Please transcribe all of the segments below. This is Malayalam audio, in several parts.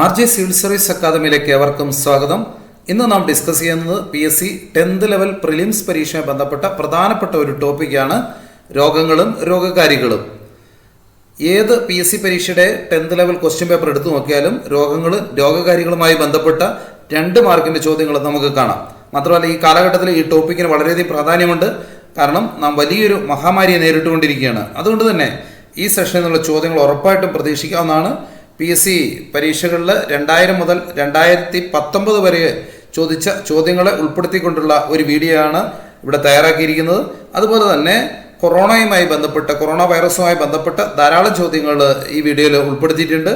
RJ സിവിൽ സർവീസ് അക്കാദമിയിലേക്ക് ഏവർക്കും സ്വാഗതം. ഇന്ന് നാം ഡിസ്കസ് ചെയ്യുന്നത് PSC 10th ലെവൽ പ്രിലിംസ് പരീക്ഷയുമായി ബന്ധപ്പെട്ട പ്രധാനപ്പെട്ട ഒരു ടോപ്പിക്കാണ് രോഗങ്ങളും രോഗകാരികളും. ഏത് PSC പരീക്ഷയുടെ 10th ലെവൽ ക്വസ്റ്റ്യൻ പേപ്പർ എടുത്തു നോക്കിയാലും രോഗങ്ങളും രോഗകാരികളുമായി ബന്ധപ്പെട്ട 2 മാർക്കിൻ്റെ ചോദ്യങ്ങൾ നമുക്ക് കാണാം. മാത്രമല്ല ഈ കാലഘട്ടത്തിൽ ഈ ടോപ്പിക്കിന് വളരെയധികം പ്രാധാന്യമുണ്ട്. കാരണം നാം വലിയൊരു മഹാമാരിയെ നേരിട്ടുകൊണ്ടിരിക്കുകയാണ്. അതുകൊണ്ട് തന്നെ ഈ സെഷനിൽ നിന്നുള്ള ചോദ്യങ്ങൾ ഉറപ്പായിട്ടും പ്രതീക്ഷിക്കാവുന്നതാണ്. PSC പരീക്ഷകളിൽ 2000 മുതൽ 2019 വരെ ചോദിച്ച ചോദ്യങ്ങളെ ഉൾപ്പെടുത്തിക്കൊണ്ടുള്ള ഒരു വീഡിയോ ആണ് ഇവിടെ തയ്യാറാക്കിയിരിക്കുന്നത്. അതുപോലെ തന്നെ കൊറോണ വൈറസുമായി ബന്ധപ്പെട്ട ധാരാളം ചോദ്യങ്ങൾ ഈ വീഡിയോയിൽ ഉൾപ്പെടുത്തിയിട്ടുണ്ട്.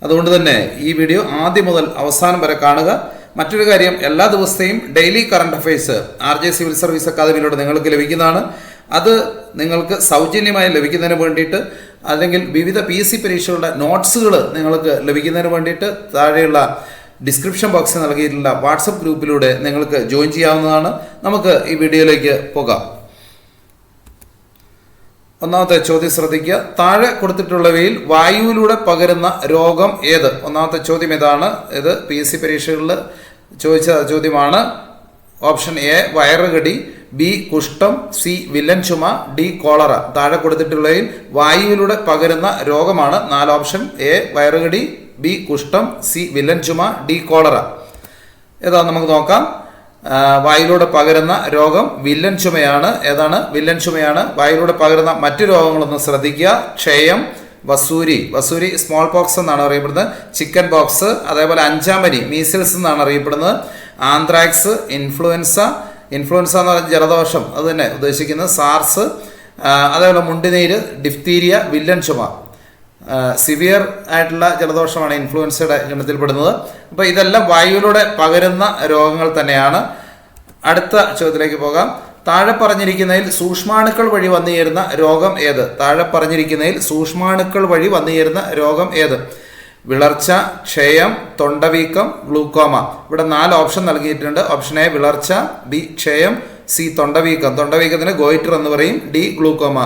അതുകൊണ്ട് തന്നെ ഈ വീഡിയോ ആദ്യം മുതൽ അവസാനം വരെ കാണുക. മറ്റൊരു കാര്യം, എല്ലാ ദിവസത്തെയും daily current affairs RJ civil service അക്കാദമിയിലൂടെ നിങ്ങൾക്ക് ലഭിക്കുന്നതാണ്. അത് നിങ്ങൾക്ക് സൗജന്യമായി ലഭിക്കുന്നതിന് വേണ്ടിയിട്ട് അല്ലെങ്കിൽ വിവിധ PSC പരീക്ഷകളുടെ നോട്ട്സുകൾ നിങ്ങൾക്ക് ലഭിക്കുന്നതിന് വേണ്ടിയിട്ട് താഴെയുള്ള ഡിസ്ക്രിപ്ഷൻ ബോക്സിൽ നൽകിയിട്ടുള്ള വാട്സപ്പ് ഗ്രൂപ്പിലൂടെ നിങ്ങൾക്ക് ജോയിൻ ചെയ്യാവുന്നതാണ്. നമുക്ക് ഈ വീഡിയോയിലേക്ക് പോകാം. ഒന്നാമത്തെ ചോദ്യം ശ്രദ്ധിക്കുക. താഴെ കൊടുത്തിട്ടുള്ളവയിൽ വായുവിലൂടെ പകരുന്ന രോഗം ഏത്? ഒന്നാമത്തെ ചോദ്യം ഇതാണ്. ഇത് PSC പരീക്ഷകളിൽ ചോദിച്ച ചോദ്യമാണ്. ഓപ്ഷൻ എ വയറുകടി, ബി കുഷ്ഠം, സി വില്ലൻ ചുമ, ഡി കോളറ. താഴെ കൊടുത്തിട്ടുള്ളതിൽ വായുവിലൂടെ പകരുന്ന രോഗമാണ് 4 ഓപ്ഷൻ. എ വയറുകടി, ബി കുഷ്ഠം, സി വില്ലൻ ചുമ, ഡി കോളറ. ഏതാ നമുക്ക് നോക്കാം. വായുവിലൂടെ പകരുന്ന രോഗം വില്ലൻ ചുമയാണ്. ഏതാണ്? വില്ലൻ ചുമയാണ്. വായുവിലൂടെ പകരുന്ന മറ്റു രോഗങ്ങളൊന്ന് ശ്രദ്ധിക്കുക. ക്ഷയം, വസൂരി സ്മോൾ പോക്സ് എന്നാണ് അറിയപ്പെടുന്നത്. ചിക്കൻ പോക്സ്, അതേപോലെ അഞ്ചാമനി മീസിൽസ് എന്നാണ് അറിയപ്പെടുന്നത്. ആന്ത്രാക്സ്, ഇൻഫ്ലുവൻസ എന്ന് പറഞ്ഞ ജലദോഷം അത് തന്നെ ഉദ്ദേശിക്കുന്നത്. സാർസ്, അതേപോലെ മുണ്ടിനീര്, ഡിഫ്തീരിയ, വില്ലൻ ചുമ. സിവിയർ ആയിട്ടുള്ള ജലദോഷമാണ് ഇൻഫ്ലുവൻസയുടെ ഗണത്തിൽപ്പെടുന്നത്. അപ്പോൾ ഇതെല്ലാം വായുവിലൂടെ പകരുന്ന രോഗങ്ങൾ തന്നെയാണ്. അടുത്ത ചോദ്യത്തിലേക്ക് പോകാം. താഴെ പറഞ്ഞിരിക്കുന്നതിൽ സൂക്ഷ്മാണുക്കൾ വഴി വന്നുചേരുന്ന രോഗം ഏത്? സൂക്ഷ്മാണുക്കൾ വഴി വന്നുചേരുന്ന രോഗം ഏത്? വിളർച്ച, ക്ഷയം, തൊണ്ടവീക്കം, ഗ്ലൂക്കോമ. ഇവിടെ 4 ഓപ്ഷൻ നൽകിയിട്ടുണ്ട്. ഓപ്ഷൻ എ വിളർച്ച, ബി ക്ഷയം, സി തൊണ്ടവീക്കത്തിന് ഗോയിറ്റർ എന്ന് പറയും, ഡി ഗ്ലൂക്കോമ.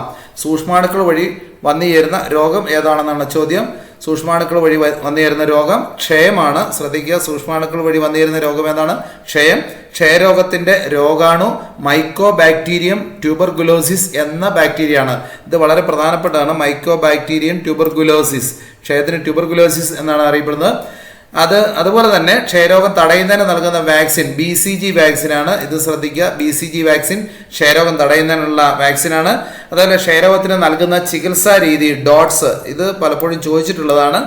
സൂക്ഷ്മാണുക്കൾ വഴി വന്നുചേരുന്ന രോഗം ഏതാണെന്നാണ് ചോദ്യം. സൂക്ഷ്മാണുക്കൾ വഴി വന്നുചേരുന്ന രോഗം ക്ഷയമാണ്. ശ്രദ്ധിക്കുക, സൂക്ഷ്മാണുക്കൾ വഴി വന്നുചേരുന്ന രോഗം ഏതാണ്? ക്ഷയം. ക്ഷയരോഗത്തിൻ്റെ രോഗാണു മൈക്കോ ബാക്ടീരിയം ട്യൂബർകുലോസിസ് എന്ന ബാക്ടീരിയയാണ്. ഇത് വളരെ പ്രധാനപ്പെട്ടതാണ്. മൈക്കോ ബാക്ടീരിയം ട്യൂബർകുലോസിസ്. ക്ഷയത്തിന് ട്യൂബർകുലോസിസ് എന്നാണ് അറിയപ്പെടുന്നത്. അതുപോലെ തന്നെ ക്ഷയരോഗം തടയുന്നതിന് നൽകുന്ന വാക്സിൻ BCG വാക്സിനാണ്. ഇത് ശ്രദ്ധിക്കുക, BCG വാക്സിൻ ക്ഷയരോഗം തടയുന്നതിനുള്ള വാക്സിനാണ്. അതുപോലെ ക്ഷയരോഗത്തിന് നൽകുന്ന ചികിത്സാ രീതി ഡോട്ട്സ്. ഇത് പലപ്പോഴും ചോദിച്ചിട്ടുള്ളതാണ്.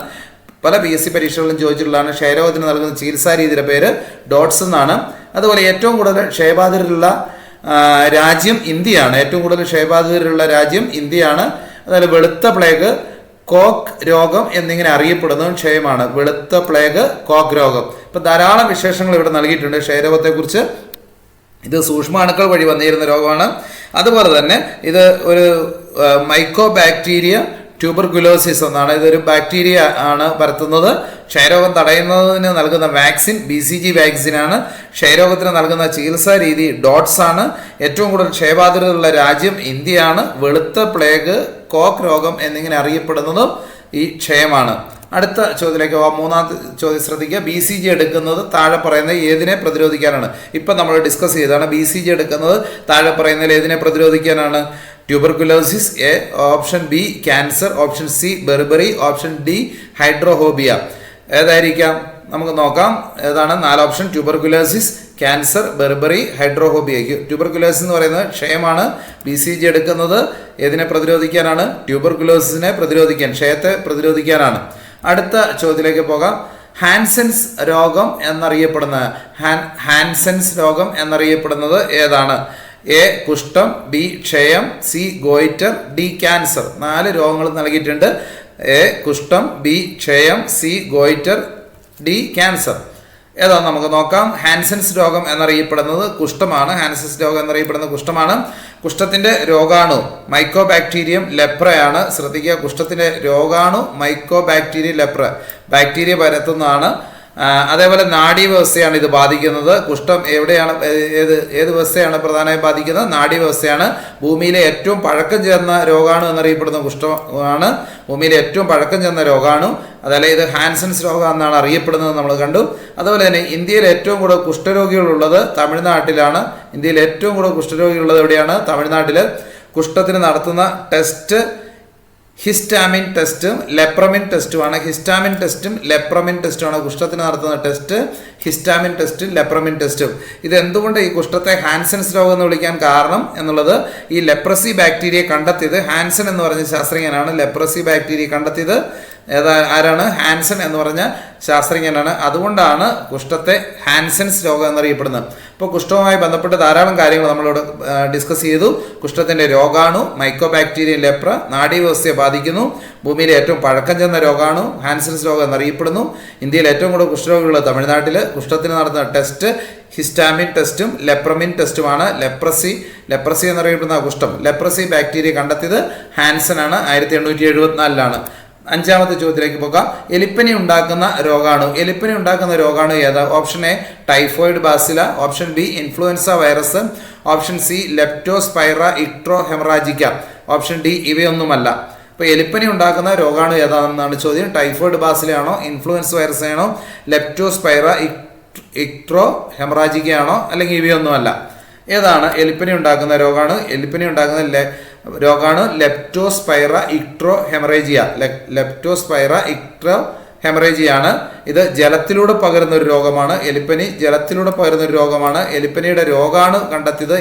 പല PSC പരീക്ഷകളിലും ചോദിച്ചിട്ടുള്ളതാണ്. ക്ഷയരോഗത്തിന് നൽകുന്ന ചികിത്സാ രീതിയുടെ പേര് ഡോട്ട്സ് എന്നാണ്. അതുപോലെ ഏറ്റവും കൂടുതൽ ക്ഷയബാധിതരുള്ള രാജ്യം ഇന്ത്യയാണ്. അതുപോലെ വെളുത്ത പ്ലേഗ്, കോക്ക് രോഗം എന്നിങ്ങനെ അറിയപ്പെടുന്നതും ക്ഷയമാണ്. വെളുത്ത പ്ലേഗ്, കോക്ക് രോഗം. ഇപ്പം ധാരാളം വിശേഷങ്ങൾ ഇവിടെ നൽകിയിട്ടുണ്ട് ക്ഷയരോഗത്തെക്കുറിച്ച്. ഇത് സൂക്ഷ്മാണുക്കൾ വഴി വന്നുചേരുന്ന രോഗമാണ്. അതുപോലെ തന്നെ ഇത് ഒരു മൈക്കോ ബാക്ടീരിയ ട്യൂബർകുലോസിസ് എന്നാണ്. ഇതൊരു ബാക്ടീരിയ ആണ് പരത്തുന്നത്. ക്ഷയരോഗം തടയുന്നതിന് നൽകുന്ന വാക്സിൻ BCG വാക്സിനാണ്. ക്ഷയരോഗത്തിന് നൽകുന്ന ചികിത്സാ രീതി ഡോട്ട്സ് ആണ്. ഏറ്റവും കൂടുതൽ ക്ഷയബാധിതരുള്ള രാജ്യം ഇന്ത്യയാണ്. വെളുത്ത പ്ലേഗ്, കോക്ക് രോഗം എന്നിങ്ങനെ അറിയപ്പെടുന്നതും ഈ ക്ഷയമാണ്. അടുത്ത ചോദ്യത്തിലേക്ക് പോകാം. 3ാമത്തെ ചോദ്യം ശ്രദ്ധിക്കുക. BCG എടുക്കുന്നത് താഴെ പറയുന്നത് ഏതിനെ പ്രതിരോധിക്കാനാണ്? ഇപ്പം നമ്മൾ ഡിസ്കസ് ചെയ്തതാണ്. BCG എടുക്കുന്നത് താഴെ പറയുന്നതിൽ ഏതിനെ പ്രതിരോധിക്കാനാണ്? Tuberculosis. A. Option B cancer, option C beriberi, option D hydrophobia. ഏതായിരിക്കാം? നമുക്ക് നോക്കാം. ഏതാണ് 4 option? Tuberculosis, cancer, beriberi, hydrophobia. Tuberculosis എന്ന് പറയുന്നത് ക്ഷയമാണ്. BCG എടുക്കുന്നത് ഏതിനെ പ്രതിരോധിക്കാനാണ്? ട്യൂബർകുലോസിസിനെ പ്രതിരോധിക്കാൻ, ക്ഷയത്തെ പ്രതിരോധിക്കാനാണ്. അടുത്ത ചോദ്യത്തിലേക്ക് പോകാം. ഹാൻസെൻസ് രോഗം എന്നറിയപ്പെടുന്നത് ഏതാണ്? എ കുഷ്ഠം, ബി ക്ഷയം, സി ഗോയിറ്റർ, ഡി ക്യാൻസർ. 4 രോഗങ്ങൾ നൽകിയിട്ടുണ്ട്. എ കുഷ്ഠം, ബി ക്ഷയം, സി ഗോയിറ്റർ, ഡി ക്യാൻസർ. ഏതാ നമുക്ക് നോക്കാം. ഹാൻസെൻസ് രോഗം എന്നറിയപ്പെടുന്നത് കുഷ്ഠമാണ്. കുഷ്ഠത്തിൻ്റെ രോഗാണു മൈക്കോ ബാക്ടീരിയം ലെപ്രയാണ്. ശ്രദ്ധിക്കുക, കുഷ്ഠത്തിൻ്റെ രോഗാണു മൈക്കോ ബാക്ടീരിയം ലെപ്ര. ബാക്ടീരിയ പരത്തുന്നതാണ്. അതേപോലെ നാഡീവ്യവസ്ഥയാണ് ഇത് ബാധിക്കുന്നത്. കുഷ്ഠം എവിടെയാണ്, ഏത് വ്യവസ്ഥയാണ് പ്രധാനമായും ബാധിക്കുന്നത്? നാഡീവ്യവസ്ഥയാണ്. ഭൂമിയിലെ ഏറ്റവും പഴക്കം ചെന്ന രോഗാണു എന്നറിയപ്പെടുന്ന കുഷ്ഠമാണ് ഭൂമിയിലെ ഏറ്റവും പഴക്കം ചെന്ന രോഗാണു. അതല്ല, ഇത് ഹാൻസൻസ് രോഗം എന്നാണ് അറിയപ്പെടുന്നത് നമ്മൾ കണ്ടു. അതുപോലെ തന്നെ ഇന്ത്യയിൽ ഏറ്റവും കൂടുതൽ കുഷ്ഠരോഗികളുള്ളത് തമിഴ്നാട്ടിലാണ്. ഇന്ത്യയിൽ ഏറ്റവും കൂടുതൽ കുഷ്ഠരോഗികളുള്ളത് എവിടെയാണ്? തമിഴ്നാട്ടിൽ. കുഷ്ഠത്തിന് നടത്തുന്ന ടെസ്റ്റ് ഹിസ്റ്റാമിൻ ടെസ്റ്റും ലെപ്രമിൻ ടെസ്റ്റുമാണ്. ഹിസ്റ്റാമിൻ ടെസ്റ്റും ലെപ്രമിൻ ടെസ്റ്റുമാണ് കുഷ്ഠത്തിന് നടത്തുന്ന ടെസ്റ്റ്. ഹിസ്റ്റാമിൻ ടെസ്റ്റും ലെപ്രമിൻ ടെസ്റ്റും. ഇത് എന്തുകൊണ്ട് ഈ കുഷ്ഠത്തെ ഹാൻസൻസ് രോഗം എന്ന് വിളിക്കാൻ കാരണം എന്നുള്ളത്, ഈ ലെപ്രസി ബാക്ടീരിയ കണ്ടെത്തിയത് ഹാൻസൻ എന്ന് പറഞ്ഞ ശാസ്ത്രജ്ഞനാണ്. ലെപ്രസി ബാക്ടീരിയ കണ്ടെത്തിയത് ആരാണ്? ഹാൻസൻ എന്ന് പറഞ്ഞ ശാസ്ത്രജ്ഞനാണ്. അതുകൊണ്ടാണ് കുഷ്ഠത്തെ ഹാൻസൻസ് രോഗം എന്നറിയപ്പെടുന്നത്. ഇപ്പോൾ കുഷ്ഠവുമായി ബന്ധപ്പെട്ട് ധാരാളം കാര്യങ്ങൾ നമ്മളോട് ഡിസ്കസ് ചെയ്തു. കുഷ്ഠത്തിൻ്റെ രോഗാണു, മൈക്കോബാക്ടീരിയം ലെപ്ര നാഡീവ്യവസ്ഥയെ ബാധിക്കുന്നു. ഭൂമിയിലെ ഏറ്റവും പഴക്കം ചെന്ന രോഗാണു ഹാൻസൻസ് രോഗം എന്നറിയപ്പെടുന്നു. ഇന്ത്യയിൽ ഏറ്റവും കൂടുതൽ കുഷ്ഠരോഗികൾ തമിഴ്നാട്ടിൽ. കുഷ്ഠത്തിന് നടത്തുന്ന ടെസ്റ്റ് ഹിസ്റ്റാമിൻ ടെസ്റ്റും ലെപ്രമിൻ ടെസ്റ്റുമാണ്. ലെപ്രസി എന്നറിയപ്പെടുന്ന കുഷ്ഠം, ലെപ്രസി ബാക്ടീരിയ കണ്ടെത്തിയത് ഹാൻസൻ ആണ്. 1874 അഞ്ചാമത്തെ ചോദ്യത്തിലേക്ക് പോകാം. എലിപ്പനി ഉണ്ടാക്കുന്ന രോഗാണു ഏതാ? Option A typhoid bacilli, option B influenza virus, option C leptospira ictero haemorrhagica, option D ഇവയൊന്നുമല്ല. ഇപ്പോൾ എലിപ്പനി ഉണ്ടാക്കുന്ന രോഗാണു ഏതാണെന്നാണ് ചോദ്യം. ടൈഫോയിഡ് ബാസിലയാണോ, ഇൻഫ്ലുവൻസ വൈറസ് ആണോ, ലെപ്റ്റോസ്പൈറ ഇക്ട്രോ ഹെമറാജിക്ക ആണോ, അല്ലെങ്കിൽ ഇവയൊന്നുമല്ല? ഏതാണ് എലിപ്പനി ഉണ്ടാക്കുന്ന രോഗാണു? എലിപ്പനി ഉണ്ടാക്കുന്ന രോഗാണു ലെപ്റ്റോസ്പൈറ ഇക്ട്രോ ഹെമറേജിയ. ലെപ്റ്റോസ്പൈറ ഇക്ട്രോ ഹെമറേജിയാണ്. ഇത് ജലത്തിലൂടെ പകരുന്ന ഒരു രോഗമാണ്. എലിപ്പനി ജലത്തിലൂടെ പകരുന്ന ഒരു രോഗമാണ്. എലിപ്പനിയുടെ രോഗാണു കണ്ടെത്തിയത്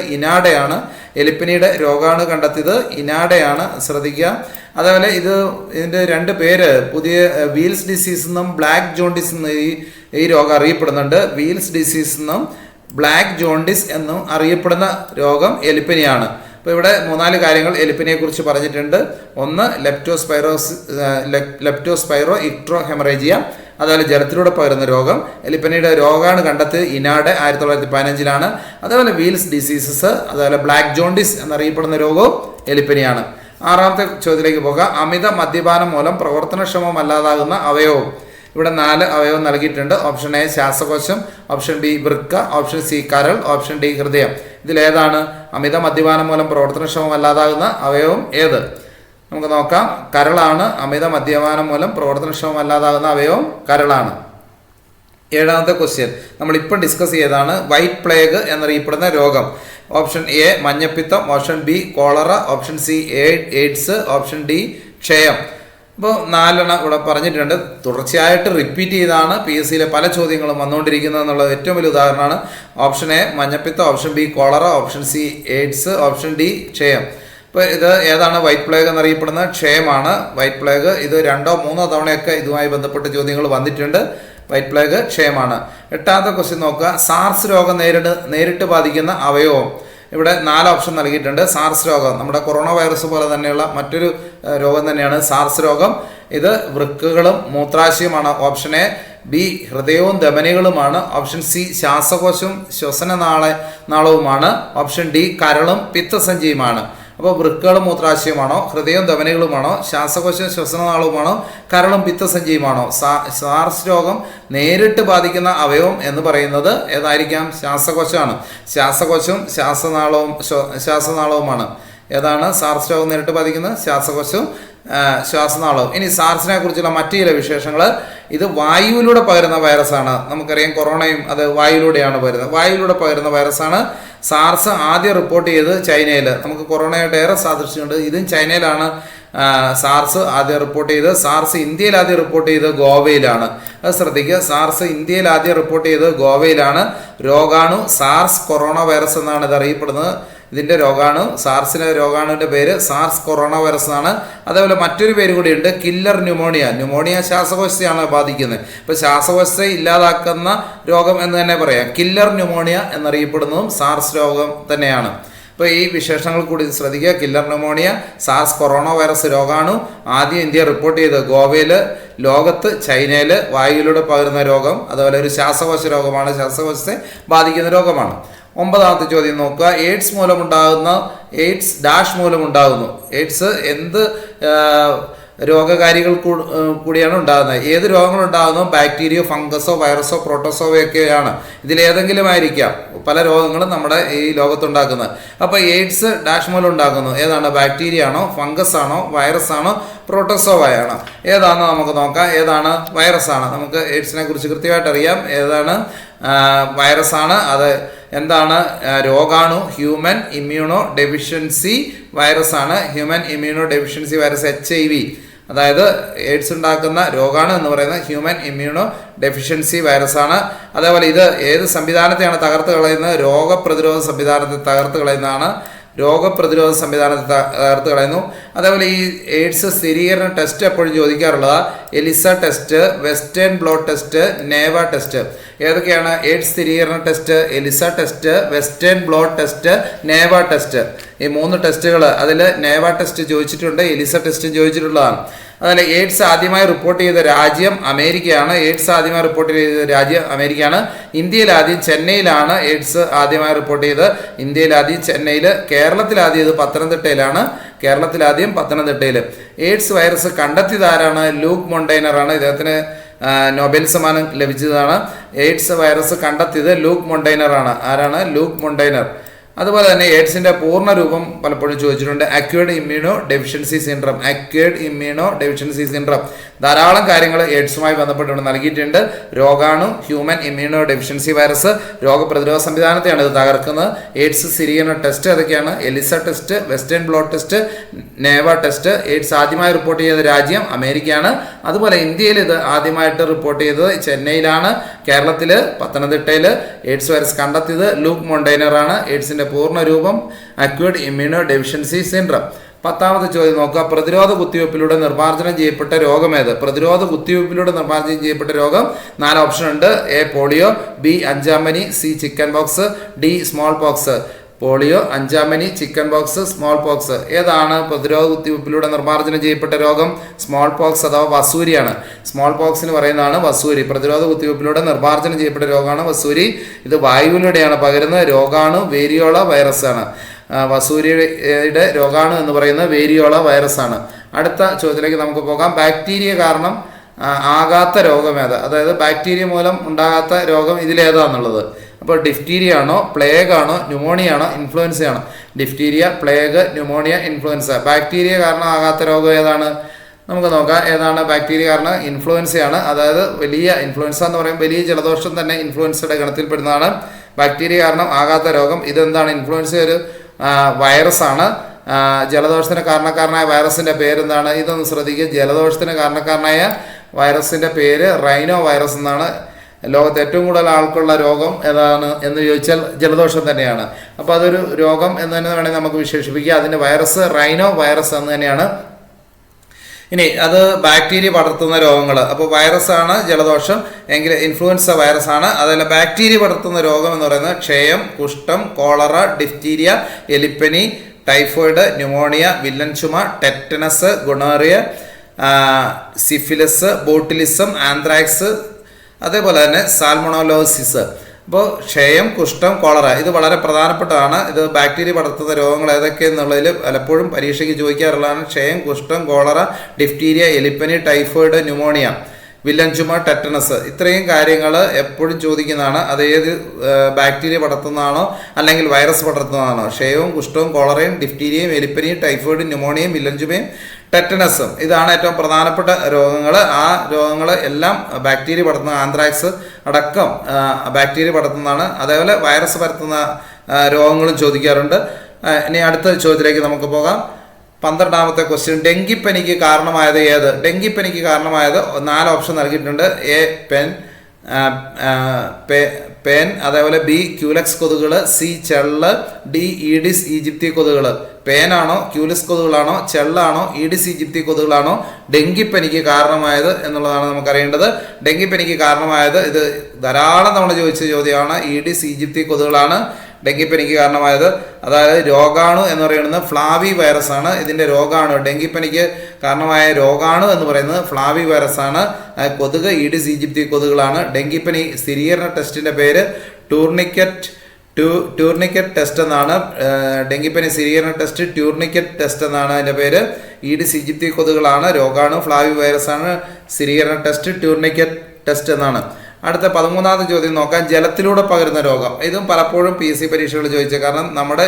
ഇനാഡയാണ്. ശ്രദ്ധിക്കുക. അതേപോലെ ഇതിൻ്റെ രണ്ട് പേര് പുതിയ വീൽസ് ഡിസീസ് എന്നും ബ്ലാക്ക് ജോണ്ടിസ് എന്നും ഈ രോഗം അറിയപ്പെടുന്നുണ്ട്. വീൽസ് ഡിസീസ് എന്നും ബ്ലാക്ക് ജോണ്ടിസ് എന്നും അറിയപ്പെടുന്ന രോഗം എലിപ്പനിയാണ്. അപ്പോൾ ഇവിടെ 3-4 കാര്യങ്ങൾ എലിപ്പനിയെക്കുറിച്ച് പറഞ്ഞിട്ടുണ്ട്. ഒന്ന് ലെപ്റ്റോസ്പൈറോ ഇക്ട്രോ ഹെമറേജിയ, അതുപോലെ ജലത്തിലൂടെ പകരുന്ന രോഗം. എലിപ്പനിയുടെ രോഗാണു കണ്ടെത്തിയത് ഇനാഡ് 1915 അതേപോലെ വീൽസ് ഡിസീസസ്, അതുപോലെ ബ്ലാക്ക് ജോണ്ടിസ് എന്നറിയപ്പെടുന്ന രോഗവും എലിപ്പനിയാണ്. 6ാമത്തെ ചോദ്യത്തിലേക്ക് പോകാം. അമിത മദ്യപാനം മൂലം പ്രവർത്തനക്ഷമമല്ലാതാകുന്ന അവയവം. ഇവിടെ 4 അവയവം നൽകിയിട്ടുണ്ട്. ഓപ്ഷൻ എ ശ്വാസകോശം, ഓപ്ഷൻ ബി വൃക്ക, ഓപ്ഷൻ സി കരൾ, ഓപ്ഷൻ ഡി ഹൃദയം. ഇതിലേതാണ് അമിത മദ്യപാനം മൂലം പ്രവർത്തനക്ഷമമല്ലാതാകുന്ന അവയവം? ഏത്? നമുക്ക് നോക്കാം. കരളാണ്. അമിത മദ്യപാനം മൂലം പ്രവർത്തനക്ഷമമല്ലാതാകുന്ന അവയവം കരളാണ്. 7ാമത്തെ ക്വസ്റ്റ്യൻ നമ്മളിപ്പം ഡിസ്കസ് ചെയ്തതാണ് വൈറ്റ് പ്ലേഗ് എന്നറിയപ്പെടുന്ന രോഗം. ഓപ്ഷൻ എ മഞ്ഞപ്പിത്തം, option B cholera, option C AIDS, option D ക്ഷയം. ഇപ്പോൾ 4 ഇവിടെ പറഞ്ഞിട്ടുണ്ട്. തുടർച്ചയായിട്ട് റിപ്പീറ്റ് ചെയ്താണ് PSCയിലെ പല ചോദ്യങ്ങളും വന്നുകൊണ്ടിരിക്കുന്നത് എന്നുള്ളത് ഏറ്റവും വലിയ ഉദാഹരണമാണ്. ഓപ്ഷൻ എ മഞ്ഞപ്പിത്തം, option B cholera, option C AIDS, option D ക്ഷയം. ഇപ്പോൾ ഇത് ഏതാണ്? വൈറ്റ് പ്ലേഗ് എന്നറിയപ്പെടുന്ന ക്ഷയമാണ്. വൈറ്റ് പ്ലേഗ് ഇത് 2 or 3 തവണയൊക്കെ ഇതുമായി ബന്ധപ്പെട്ട ചോദ്യങ്ങൾ വന്നിട്ടുണ്ട്. വൈറ്റ് പ്ലേഗ് ക്ഷയമാണ്. 8ാമത്തെ ക്വസ്റ്റ്യൻ നോക്കുക. സാർസ് രോഗം നേരിട്ട് ബാധിക്കുന്ന അവയവം. ഇവിടെ 4 ഓപ്ഷൻ നൽകിയിട്ടുണ്ട്. സാർസ് രോഗം നമ്മുടെ കൊറോണ വൈറസ് പോലെ തന്നെയുള്ള മറ്റൊരു രോഗം തന്നെയാണ് സാർസ് രോഗം. ഇത് വൃക്കകളും മൂത്രാശയവുമാണ്. Option A. ബി ഹൃദയവും ധമനികളുമാണ്. ഓപ്ഷൻ സി ശ്വാസകോശവും ശ്വസനനാളവുമാണ്. ഓപ്ഷൻ ഡി കരളും പിത്തസഞ്ചിയുമാണ്. അപ്പോൾ വൃക്കകളും മൂത്രാശയമാണോ, ഹൃദയവും ധമനികളുമാണോ, ശ്വാസകോശവും ശ്വസനനാളവുമാണോ, കരളും പിത്തസഞ്ചിയുമാണോ? സാർസ് രോഗം നേരിട്ട് ബാധിക്കുന്ന അവയവം എന്ന് പറയുന്നത് ഏതായിരിക്കാം? ശ്വാസകോശമാണ്. ശ്വാസകോശവും ശ്വാസനാളവുമാണ്. ഏതാണ് സാർസ് രോഗം നേരിട്ട് ബാധിക്കുന്നത്? ശ്വാസകോശവും ശ്വാസനാളവും. ഇനി സാർസിനെ കുറിച്ചുള്ള മറ്റു ചില വിശേഷങ്ങൾ. ഇത് വായുവിലൂടെ പകരുന്ന വൈറസാണ്. നമുക്കറിയാം കൊറോണയും അത് വായുവിലൂടെയാണ് പകരുന്നത്. വായുവിലൂടെ പകരുന്ന വൈറസാണ്. സാർസ് ആദ്യം റിപ്പോർട്ട് ചെയ്ത് ചൈനയിൽ. നമുക്ക് കൊറോണയായിട്ട് ഏറെ സാദൃശ്യമുണ്ട്. ഇതും ചൈനയിലാണ് സാർസ് ആദ്യം റിപ്പോർട്ട് ചെയ്തത്. സാർസ് ഇന്ത്യയിൽ ആദ്യം റിപ്പോർട്ട് ചെയ്തത് ഗോവയിലാണ്. അത് ശ്രദ്ധിക്കുക. സാർസ് ഇന്ത്യയിൽ ആദ്യം റിപ്പോർട്ട് ചെയ്തത് ഗോവയിലാണ്. രോഗാണു സാർസ് കൊറോണ വൈറസ് എന്നാണ് ഇത് അറിയപ്പെടുന്നത്. ഇതിൻ്റെ സാർസിൻ്റെ രോഗാണുവിൻ്റെ പേര് സാർസ് കൊറോണ വൈറസ് എന്നാണ്. അതേപോലെ മറ്റൊരു പേര് കൂടിയുണ്ട്, കില്ലർ ന്യൂമോണിയ. ശ്വാസകോശത്തെയാണ് ബാധിക്കുന്നത്. ഇപ്പോൾ ശ്വാസകോശത്തെ ഇല്ലാതാക്കുന്ന രോഗം എന്ന് തന്നെ പറയാം. കില്ലർ ന്യൂമോണിയ എന്നറിയപ്പെടുന്നതും സാർസ് രോഗം തന്നെയാണ്. അപ്പോൾ ഈ വിശേഷങ്ങൾ കൂടി ശ്രദ്ധിക്കുക. Killer pneumonia, SARS corona virus രോഗാണു ആദ്യം ഇന്ത്യ റിപ്പോർട്ട് ചെയ്തത് ഗോവയിൽ, ലോകത്ത് ചൈനയിൽ വായുവിലൂടെ പകരുന്ന രോഗം. അതുപോലെ ഒരു ശ്വാസകോശ രോഗമാണ്, ശ്വാസകോശത്തെ ബാധിക്കുന്ന രോഗമാണ്. 9ാമത്തെ ചോദ്യം നോക്കുക. AIDS dash മൂലമുണ്ടാകുന്നു. എയ്ഡ്സ് എന്ത് രോഗകാരികൾ കൂടിയാണ് ഉണ്ടാകുന്നത്. ഏത് രോഗങ്ങൾ ഉണ്ടാകുന്നു? ബാക്ടീരിയോ, ഫംഗസോ, വൈറസോ, പ്രോട്ടോസോവയൊക്കെയാണ്. ഇതിലേതെങ്കിലും ആയിരിക്കാം പല രോഗങ്ങളും നമ്മുടെ ഈ ലോകത്തുണ്ടാക്കുന്നത്. അപ്പോൾ എയ്ഡ്സ് ഡാഷ് മൂലം ഉണ്ടാക്കുന്നു. ഏതാണ്? ബാക്ടീരിയ ആണോ, ഫംഗസ് ആണോ, വൈറസ് ആണോ, പ്രോട്ടോസോവയാണോ? ഏതാണെന്ന് നമുക്ക് നോക്കാം. ഏതാണ്? വൈറസ് ആണ്. നമുക്ക് എയ്ഡ്സിനെ കുറിച്ച് കൃത്യമായിട്ട് അറിയാം. ഏതാണ്? വൈറസ് ആണ്. അത് എന്താണ്? രോഗാണു, ഹ്യൂമൻ ഇമ്മ്യൂണോ ഡെഫിഷ്യൻസി വൈറസ് ആണ്. Human immuno deficiency virus HIV, അതായത് എയ്ഡ്സ് ഉണ്ടാക്കുന്ന രോഗാണു എന്ന് പറയുന്നത് ഹ്യൂമൻ ഇമ്മ്യൂണോ ഡെഫിഷ്യൻസി വൈറസ് ആണ്. അതേപോലെ ഇത് ഏത് സംവിധാനത്തെയാണ് തകർത്ത് കളയുന്നത്? രോഗപ്രതിരോധ സംവിധാനത്തെ തകർത്ത് കളയുന്നതാണ്. രോഗപ്രതിരോധ സംവിധാനത്തെ തകർത്ത് കളയുന്നു. അതേപോലെ ഈ എയ്ഡ്സ് സ്ഥിരീകരണ ടെസ്റ്റ് എപ്പോഴും ചോദിക്കാറുള്ളത് ELISA test, western blot test, നേവ ടെസ്റ്റ്. ഏതൊക്കെയാണ് എയ്ഡ്സ് സ്ഥിരീകരണ test? ELISA test, western blot test, നേവ ടെസ്റ്റ്. ഈ 3 ടെസ്റ്റുകൾ. അതിൽ നേവ ടെസ്റ്റ് ചോദിച്ചിട്ടുണ്ട്, എലിസ ടെസ്റ്റ് ചോദിച്ചിട്ടുള്ളതാണ്. അതുപോലെ എയ്ഡ്സ് ആദ്യമായി റിപ്പോർട്ട് ചെയ്ത രാജ്യം അമേരിക്കയാണ്. എയ്ഡ്സ് ആദ്യമായി റിപ്പോർട്ട് ചെയ്ത രാജ്യം അമേരിക്കയാണ്. ഇന്ത്യയിൽ ആദ്യം ചെന്നൈയിലാണ് എയ്ഡ്സ് ആദ്യമായി റിപ്പോർട്ട് ചെയ്തത്. ഇന്ത്യയിൽ ആദ്യം ചെന്നൈയിൽ. കേരളത്തിൽ ആദ്യം ഇത് പത്തനംതിട്ടയിലാണ്. കേരളത്തിൽ ആദ്യം പത്തനംതിട്ടയിൽ. എയ്ഡ്സ് വൈറസ് കണ്ടെത്തിയത് ആരാണ്? ലൂക്ക് മൊണ്ടൈനർ ആണ്. ഇദ്ദേഹത്തിന് നൊബേൽ സമ്മാനം ലഭിച്ചതാണ്. എയ്ഡ്സ് വൈറസ് കണ്ടെത്തിയത് ലൂക്ക് മൊണ്ടൈനർ ആണ്. ആരാണ്? Luc Montagnier. അതുപോലെ തന്നെ എയ്ഡ്സിന്റെ പൂർണ്ണ രൂപം പലപ്പോഴും ചോദിച്ചിട്ടുണ്ട്. Acquired immuno deficiency syndrome. Acquired immuno deficiency syndrome. ധാരാളം കാര്യങ്ങൾ എയ്ഡ്സുമായി ബന്ധപ്പെട്ട് നൽകിയിട്ടുണ്ട്. രോഗാണു, ഹ്യൂമൻ ഇമ്മ്യൂണോ ഡെഫിഷ്യൻസി വൈറസ്, രോഗപ്രതിരോധ സംവിധാനത്തെയാണ് ഇത് തകർക്കുന്നത്. എയ്ഡ്സ് സ്ഥിരീകരണ ടെസ്റ്റ് ഏതൊക്കെയാണ്? ELISA test, western blot test, നേവ ടെസ്റ്റ്. എയ്ഡ്സ് ആദ്യമായി റിപ്പോർട്ട് ചെയ്ത രാജ്യം അമേരിക്കയാണ്. അതുപോലെ ഇന്ത്യയിൽ ഇത് ആദ്യമായിട്ട് റിപ്പോർട്ട് ചെയ്തത് ചെന്നൈയിലാണ്. കേരളത്തിൽ പത്തനംതിട്ടയിൽ. എയ്ഡ്സ് വൈറസ് കണ്ടെത്തിയത് ലൂക്ക് മൊണ്ടൈനർ ആണ്. എയ്ഡ്സിന്റെ പൂർണ്ണ രൂപം അക്വേർഡ് ഇമ്മ്യൂണോ ഡെഫിഷ്യൻസി സിൻഡ്രം. 10ാമത്തെ ചോദ്യം നോക്കുക. പ്രതിരോധ കുത്തിവയ്പ്പിലൂടെ നിർമ്മാർജ്ജനം ചെയ്യപ്പെട്ട രോഗം ഏത്? പ്രതിരോധ കുത്തിവയ്പ്പിലൂടെ നിർമ്മാർജ്ജനം ചെയ്യപ്പെട്ട രോഗം 4 ഓപ്ഷൻ ഉണ്ട്. എ പോളിയോ, ബി അഞ്ചാമനി, C chickenpox, D smallpox. Polio, അഞ്ചാമനി, ചിക്കൻ ബോക്സ്, സ്മോൾ പോക്സ്. ഏതാണ് പ്രതിരോധ കുത്തിവയ്പ്പിലൂടെ നിർമ്മാർജ്ജനം ചെയ്യപ്പെട്ട രോഗം? സ്മോൾ പോക്സ് അഥവാ വസൂരിയാണ്. സ്മോൾ പോക്സിന് പറയുന്നതാണ് വസൂരി. പ്രതിരോധ കുത്തിവയ്പ്പിലൂടെ നിർമ്മാർജ്ജനം ചെയ്യപ്പെട്ട രോഗമാണ് വസൂരി. ഇത് വായുവിലൂടെയാണ് പകരുന്നത്. രോഗാണു വേരിയോള വൈറസ് ആണ്. വസൂരിയുടെ രോഗാണു എന്ന് പറയുന്നത് വേരിയോള വൈറസ് ആണ്. അടുത്ത ചോദ്യത്തിലേക്ക് നമുക്ക് പോകാം. ബാക്ടീരിയ കാരണം ആകാത്ത രോഗം ഏത്? അതായത് ബാക്ടീരിയ മൂലം ഉണ്ടാകാത്ത രോഗം ഇതിലേതാന്നുള്ളത്. അപ്പോൾ ഡിഫ്തീരിയ ആണോ, പ്ലേഗ് ആണോ, ന്യൂമോണിയ ആണോ, ഇൻഫ്ലുവൻസ ആണോ? Diphtheria, plague, pneumonia, influenza. Bacteria കാരണം ആകാത്ത രോഗം ഏതാണ്? നമുക്ക് നോക്കാം. ഏതാണ് ബാക്ടീരിയ കാരണം? ഇൻഫ്ലുവൻസയാണ്. അതായത് വലിയ ഇൻഫ്ലുവൻസ എന്ന് പറയുമ്പോൾ വലിയ ജലദോഷം തന്നെ ഇൻഫ്ലുവൻസയുടെ ഗണത്തിൽപ്പെടുന്നതാണ്. ബാക്ടീരിയ കാരണം ആകാത്ത രോഗം. ഇതെന്താണ്? ഇൻഫ്ലുവൻസ ഒരു വൈറസാണ്. ജലദോഷത്തിന് കാരണക്കാരനായ വൈറസിന്റെ പേരെന്താണ്? ഇതൊന്ന് ശ്രദ്ധിക്കുക. ജലദോഷത്തിന് കാരണക്കാരനായ വൈറസിന്റെ പേര് റൈനോ വൈറസ് എന്നാണ്. ലോകത്ത് ഏറ്റവും കൂടുതൽ ആൾക്കുള്ള രോഗം ഏതാണ് എന്ന് ചോദിച്ചാൽ ജലദോഷം തന്നെയാണ്. അപ്പോൾ അതൊരു രോഗം എന്ന് തന്നെ വേണമെങ്കിൽ നമുക്ക് വിശേഷിപ്പിക്കുക. അതിൻ്റെ വൈറസ് റൈനോ വൈറസ് എന്ന് തന്നെയാണ്. ഇനി അത് ബാക്ടീരിയ പടർത്തുന്ന രോഗങ്ങൾ. അപ്പോൾ വൈറസാണ് ജലദോഷം എങ്കിൽ ഇൻഫ്ലുവൻസ വൈറസാണ്. അതല്ല ബാക്ടീരിയ പടർത്തുന്ന രോഗം എന്ന് പറയുന്നത് ക്ഷയം, കുഷ്ഠം, കോളറ, ഡിഫ്തീരിയ, എലിപ്പനി, ടൈഫോയിഡ്, ന്യൂമോണിയ, വില്ലൻ ചുമ, tetanus, gonorrhoea, syphilis, botulism, anthrax, അതേപോലെ തന്നെ സാൽമോണലോസിസ്. അപ്പോൾ ക്ഷയം, കുഷ്ഠം, കോളറ ഇത് വളരെ പ്രധാനപ്പെട്ടതാണ്. ഇത് ബാക്ടീരിയ പടർത്തുന്ന രോഗങ്ങൾ ഏതൊക്കെയെന്നുള്ളതിൽ പലപ്പോഴും പരീക്ഷയ്ക്ക് ചോദിക്കാറുള്ളതാണ്. ക്ഷയം, കുഷ്ഠം, കോളറ, ഡിഫ്തീരിയ, എലിപ്പനി, ടൈഫോയിഡ്, ന്യൂമോണിയ, വില്ലൻ ചുമ, ടെറ്റനസ്. ഇത്രയും കാര്യങ്ങൾ എപ്പോഴും ചോദിക്കുന്നതാണ്. അത് ഏത് ബാക്ടീരിയ പടർത്തുന്നതാണോ അല്ലെങ്കിൽ വൈറസ് പടർത്തുന്നതാണോ? ക്ഷയവും, കുഷ്ഠവും, കോളറയും, ഡിഫ്തീരിയയും, എലിപ്പനിയും, ടൈഫോയിഡും, ന്യൂമോണിയയും, വില്ലൻ ചുമയും, ടെറ്റനസും. ഇതാണ് ഏറ്റവും പ്രധാനപ്പെട്ട രോഗങ്ങൾ. ആ രോഗങ്ങൾ എല്ലാം ബാക്ടീരിയ പടർത്തുന്ന, ആന്ത്രാക്സ് അടക്കം ബാക്ടീരിയ പടർത്തുന്നതാണ്. അതേപോലെ വൈറസ് പരത്തുന്ന രോഗങ്ങളും ചോദിക്കാറുണ്ട്. ഇനി അടുത്ത ചോദ്യത്തിലേക്ക് നമുക്ക് പോകാം. 12ാമത്തെ ക്വസ്റ്റ്യൻ. ഡെങ്കിപ്പനിക്ക് കാരണമായത് ഏത്? ഡെങ്കിപ്പനിക്ക് കാരണമായത് 4 ഓപ്ഷൻ നൽകിയിട്ടുണ്ട്. എ പേൻ, അതേപോലെ ബി ക്യൂലക്സ് കൊതുകുകൾ, സി ചെള്ള്, ഡി ഈഡിസ് ഈജിപ്തി കൊതുകുകൾ. പേനാണോ, ക്യൂലക്സ് കൊതുകുകളാണോ, ചെള്ളാണോ, ഈഡിസ് ഈജിപ്തി കൊതുകുകളാണോ ഡെങ്കിപ്പനിക്ക് കാരണമായത് എന്നുള്ളതാണ് നമുക്കറിയേണ്ടത്. ഡെങ്കിപ്പനിക്ക് കാരണമായത് ഇത് ധാരാളം തവണ ചോദിച്ച ചോദ്യമാണ്. ഈഡിസ് ഈജിപ്തി കൊതുകുകളാണ് ഡെങ്കിപ്പനിക്ക് കാരണമായത്. അതായത് രോഗാണു എന്ന് പറയുന്നത് ഫ്ലാവി വൈറസ് ആണ്. ഇതിൻ്റെ രോഗാണു, ഡെങ്കിപ്പനിക്ക് കാരണമായ രോഗാണു എന്ന് പറയുന്നത് ഫ്ലാവി വൈറസ് ആണ്. കൊതുക് ഈഡിസ് ഈജിപ്തി കൊതുകുകളാണ്. ഡെങ്കിപ്പനി സ്ഥിരീകരണ ടെസ്റ്റിൻ്റെ പേര് ടൂർണിക്കറ്റ് ടെസ്റ്റ് എന്നാണ്. ഡെങ്കിപ്പനി സ്ഥിരീകരണ ടെസ്റ്റ് ടൂർണിക്കറ്റ് ടെസ്റ്റ് എന്നാണ് അതിൻ്റെ പേര്. ഈഡിസ് ഈജിപ്തി കൊതുകുകളാണ്, രോഗാണു, ഫ്ലാവി വൈറസാണ്, സ്ഥിരീകരണ ടെസ്റ്റ് ട്യൂർണിക്കറ്റ് ടെസ്റ്റ് എന്നാണ്. അടുത്ത 13ാമത്തെ ചോദ്യം നോക്കാം. ജലത്തിലൂടെ പകരുന്ന രോഗം. ഇതും പലപ്പോഴും PSC പരീക്ഷകൾ ചോദിച്ചത്. കാരണം നമ്മുടെ